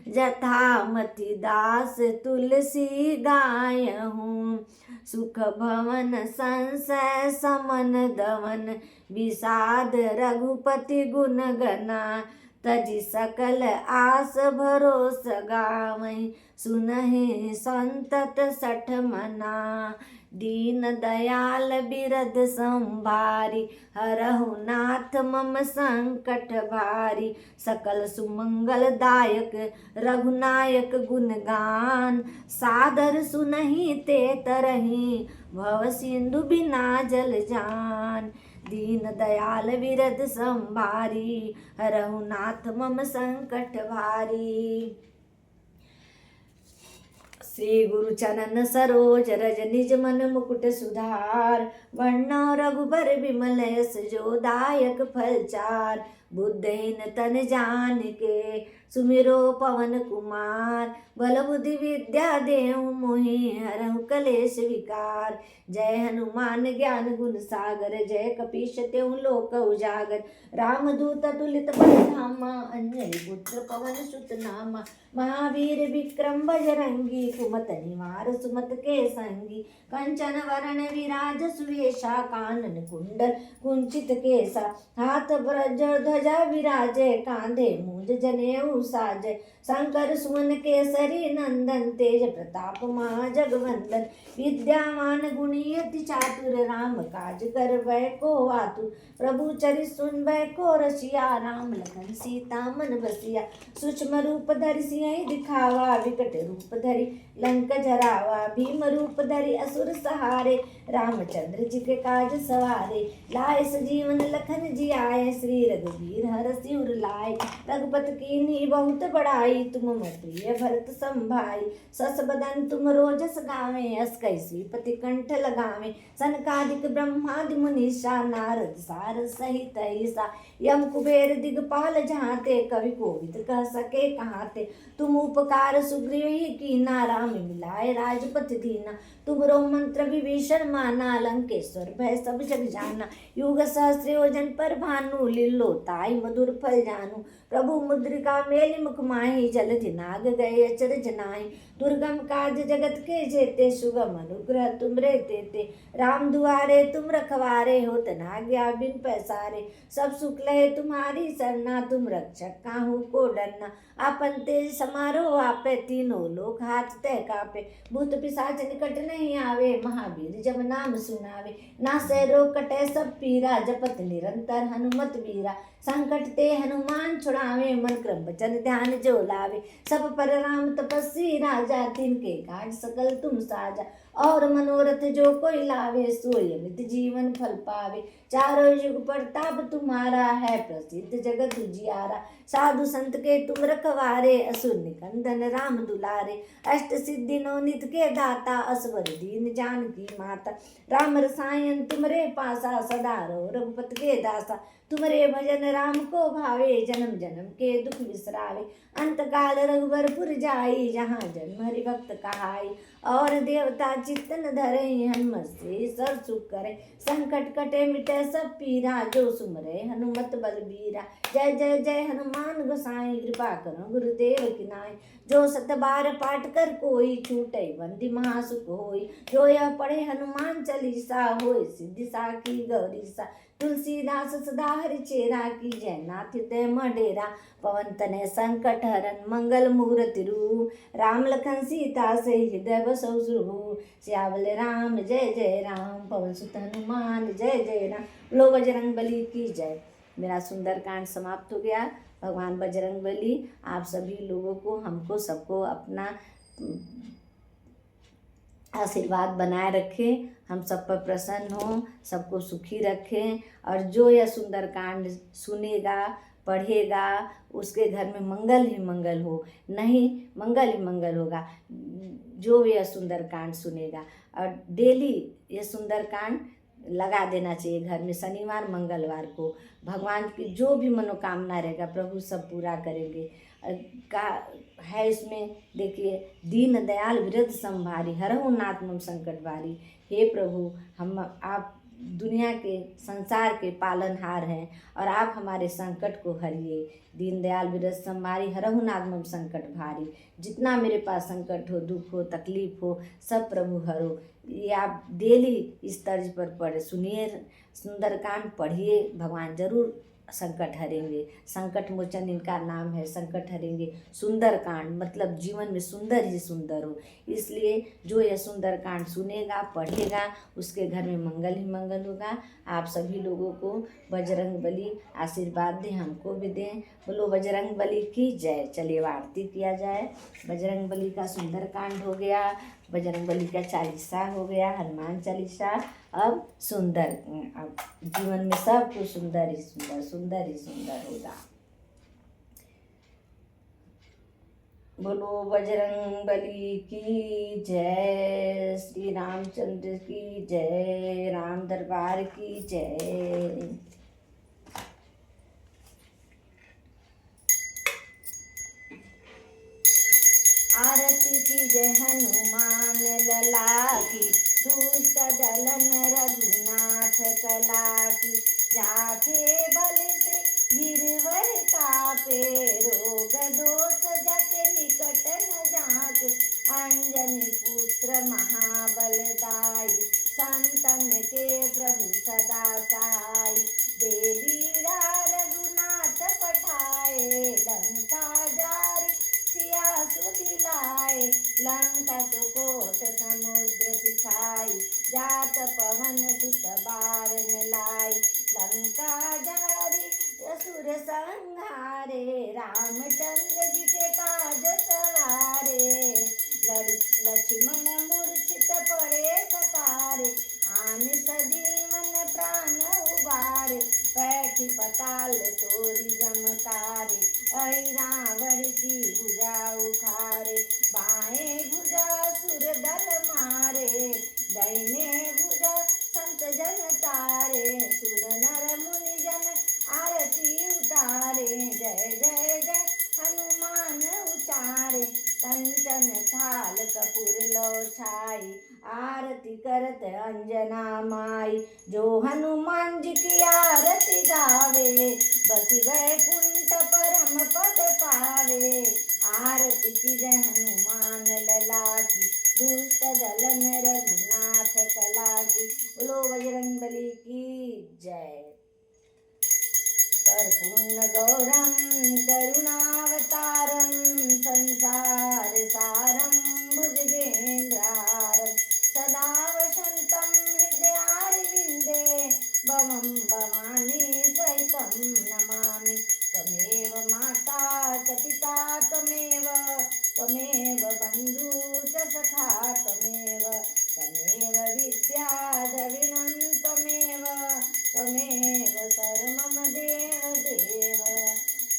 जथामति दास तुलसी गायहूँ। सुख भवन संशय समन दमन विषाद रघुपति गुण गना। तजि सकल आस भरोस गावै सुनहि संतत सठ मना। दीन दयाल बिरद संभारी हरहु नाथ मम संकट भारी। सकल सुमंगल दायक रघुनायक गुणगान। सादर सुनहि ते तरहि भव सिंधु बिना जल जान। दीन दयाल विरद संभारी हरहु नाथ मम संकट भारी। श्री गुरु चरण सरोज रज निज मन मुकुट सुधार। वर्णो रघुबर विमल यस जो दायक फल चार। बुद्धहीन तन जान के सुमिरो पवन कुमार। बल बुद्धि विद्या देहु मोहि हरहु कलेश विकार। जय हनुमान ज्ञान गुण सागर जय कपीश तेहु लोक उजागर। रामदूत तुलित बल धामा अंजनी पुत्र पवन सुत नामा। महावीर विक्रम बजरंगी कुमत निवार सुमत के संगी। कंचन वरण विराज सुवेशा कानन कुंडल कुंचित केसा। हाथ ब्रज ध्वजा विराजे कांधे मूंज जनेऊ साजय। शंकर सुमन केसरी नंदन तेज प्रताप महा जगवंदन। विद्यावान गुणी अति चातुर राम काज करवै को आतुर। प्रभु चरित सुनबै को रसिया राम लखन सीता मन बसिया। सूक्ष्म रूप धरि सिंह दिखावा विकट रूप धरि लंक जरावा। भीम रूप धरि असुर सहारे रामचंद्र जी के काज सवारे। लाए सजीवन लखन जियाए श्री रघुवीर हरषि उर लाए। रघुपत कीन्ही बहुत बड़ाई तुम मम प्रिय भरत संभाई। सस बदन तुम रोजस गावें अस कैसी पति कंठ लगावें। सनकादिक ब्रह्मादि मुनीषा नारद सार सहित ऐसा। यम कुबेर दिगपाल जहाते कवि कोविद कह सके कहाते। तुम उपकार सुग्रीव ही कीना राम मिलाए राजपथ दीना। तुमरो मंत्र विभीषण माना लंकेश्वर भय सब जग जाना। युग सहस्र योजन पर भानु लीलो ताई मधुर फल जानू। प्रभु मुद्रिका मेलि मुख माहि जलधि नाग गए अचरज नाहि। दुर्गम काज जगत के जेते सुगम अनुग्रह तुमरे तेते। राम दुआरे तुम रखवारे होत न आज्ञा बिन पैसारे। सब सुख लहे तुम्हारी सरना तुम रक्षक काहू को डरना। आपन तेज समारो आपे तीनों लोक हाथ तय कापे। भूत पिशाच निकट नहीं आवे महावीर जब नाम सुनावे। नासै रोग कटै सब पीरा जपत निरंतर हनुमत बीरा। संकट ते हनुमान छुड़ावे मन क्रम वचन ध्यान जो लावे। सब पर राम तपस्वी राजा तिनके काज सकल तुम साजा। और मनोरथ जो कोई लावे सोई अमित जीवन फल पावे। चारों युग प्रताप तुम्हारा है प्रसिद्ध जगत उजियारा। साधु संत के तुम रखवारे असुर निकंदन राम दुलारे। अष्ट सिद्धि नवनिध के दाता असवर दीन जानकी माता। राम रसायन तुमरे पासा सदा रहो रघुपत के दासा। तुमरे भजन राम को भावे जन्म जन्म के दुख बिसरावे। अंत काल रघुबरपुर जाई जहाँ जन्म हरि भक्त कहाई। और देवता चित्तन धरे हनुमत से सब सुख करे। संकट कटे मिटे सब पीरा, जो सुमरे हनुमत बलबीरा। जय जय जय हनुमान गोसाई, कृपा करो गुरुदेव की नाई। जो सत बार पाठ कर कोई, छूटे बंदी महासुख होई। जो यह पढ़े हनुमान चालीसा, होय सिद्धि साखी गौरीसा। तुलसीदास सदा हरि चेरा, की जय नाथ हृदय मडेरा। पवन तनय संकट हरन, मंगल मूर्ति रूप। राम लखन सीता से हृदय बसौ सुरभूप। सियावल राम जय जय राम, पवन सुत हनुमान जय जय राम। लो बजरंग बली की जय। मेरा सुंदरकांड समाप्त हो गया। भगवान बजरंग बली आप सभी लोगों को, हमको सबको अपना आशीर्वाद बनाए रखें, हम सब पर प्रसन्न हों, सबको सुखी रखें। और जो यह सुंदरकांड सुनेगा पढ़ेगा उसके घर में मंगल ही मंगल हो, नहीं मंगल ही मंगल होगा जो यह सुंदरकांड सुनेगा। और डेली ये सुंदरकांड लगा देना चाहिए घर में, शनिवार मंगलवार को। भगवान की जो भी मनोकामना रहेगा प्रभु सब पूरा करेंगे। का है इसमें देखिए, दीन दयाल विरध संभारी, हरहु नाथ मम संकट भारी। हे प्रभु, हम आप दुनिया के संसार के पालनहार हैं और आप हमारे संकट को हरिए। दीन दयाल विरध संभारी, हरहु नाथ मम संकट भारी। जितना मेरे पास संकट हो, दुख हो, तकलीफ हो, सब प्रभु हरो। ये आप डेली इस तर्ज पर पढ़े सुनिए, सुंदरकांड पढ़िए, भगवान जरूर संकट हरेंगे। संकट मोचन इनका नाम है, संकट हरेंगे। सुंदरकांड मतलब जीवन में सुंदर ही सुंदर हो, इसलिए जो यह सुंदरकांड सुनेगा पढ़ेगा उसके घर में मंगल ही मंगल होगा। आप सभी लोगों को बजरंग बली आशीर्वाद दें, हमको भी दें। बोलो बजरंग बली की जय। चलिए आरती किया जाए। बजरंग बली का सुंदरकांड हो गया, बजरंग बली का चालीसा हो गया, हनुमान चालीसा। अब सुंदर, अब जीवन में सब कुछ सुंदर ही सुंदर, सुंदर ही सुंदर होगा। बोलो बजरंग बली की जय, श्री रामचंद्र की जय, राम दरबार की जय। आरती की जय हनुमान लला की, दुष्ट दलन रघुनाथ कला की। जाके बल से गिरवर तापे, रोग दोष जग निकट न जाके। अंजनी पुत्र महाबलदाई, संतन के प्रभु सदा सहाय। देवीड़ा रघुनाथ पठाए, लंका जारी सिया सुदिलाए। लंका सुकोट समुद्र सिखाई, जात पवन सुत बारन लाई। लंका जारी असुर संहारे, रामचंद्र जी के काज सवारे। लक्ष्मण मूर्छित पड़े सतारे, आन सजीवन प्राण उबारे। बैठी पताल तोरी जमकारे, ऐ रावण की भुजा उखारे। बाएं भुजा सुर दल मारे, दाहिने भुजा संत जन तारे। सुर नर मुनि जन आरती उतारे, जय जय जय हनुमान उचारे। कंचन थाल कपूर लो छाई, आरती करत अंजना माई। जो हनुमान जी की आरती गावे, बसी वैकुंठ परम पद पावे। आरती की जय हनुमान लला की, दुष्ट दलन रघुनाथ कला की। बोलो बजरंग बली की जय। कर्पूर्ण गौरम करुणावतारम, संसार सारम भुजगेन्द्रहारम। सदा वसंतं हृदयारविन्दे, भवं भवानी सहितं नमामि। त्वमेव माता च पिता त्वमेव, त्वमेव बन्धु च सखा त्वमेव। त्वमेव विद्या द्रविणं त्वमेव, त्वमेव सर्वं देव देव।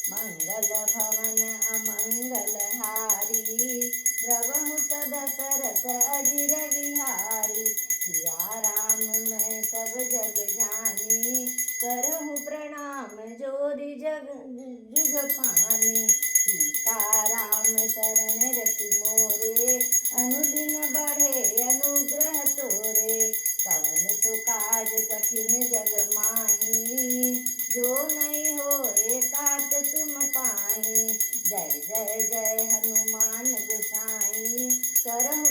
मंगल भवन अमंगलहारी, द्रवहु दशरथ अजिर बिहारी। सिया राम मैं सब जग जानी, करहु प्रणाम जोरी जग जुग पानी। सीता राम शरण रख जय हनुमान गोसाई करहु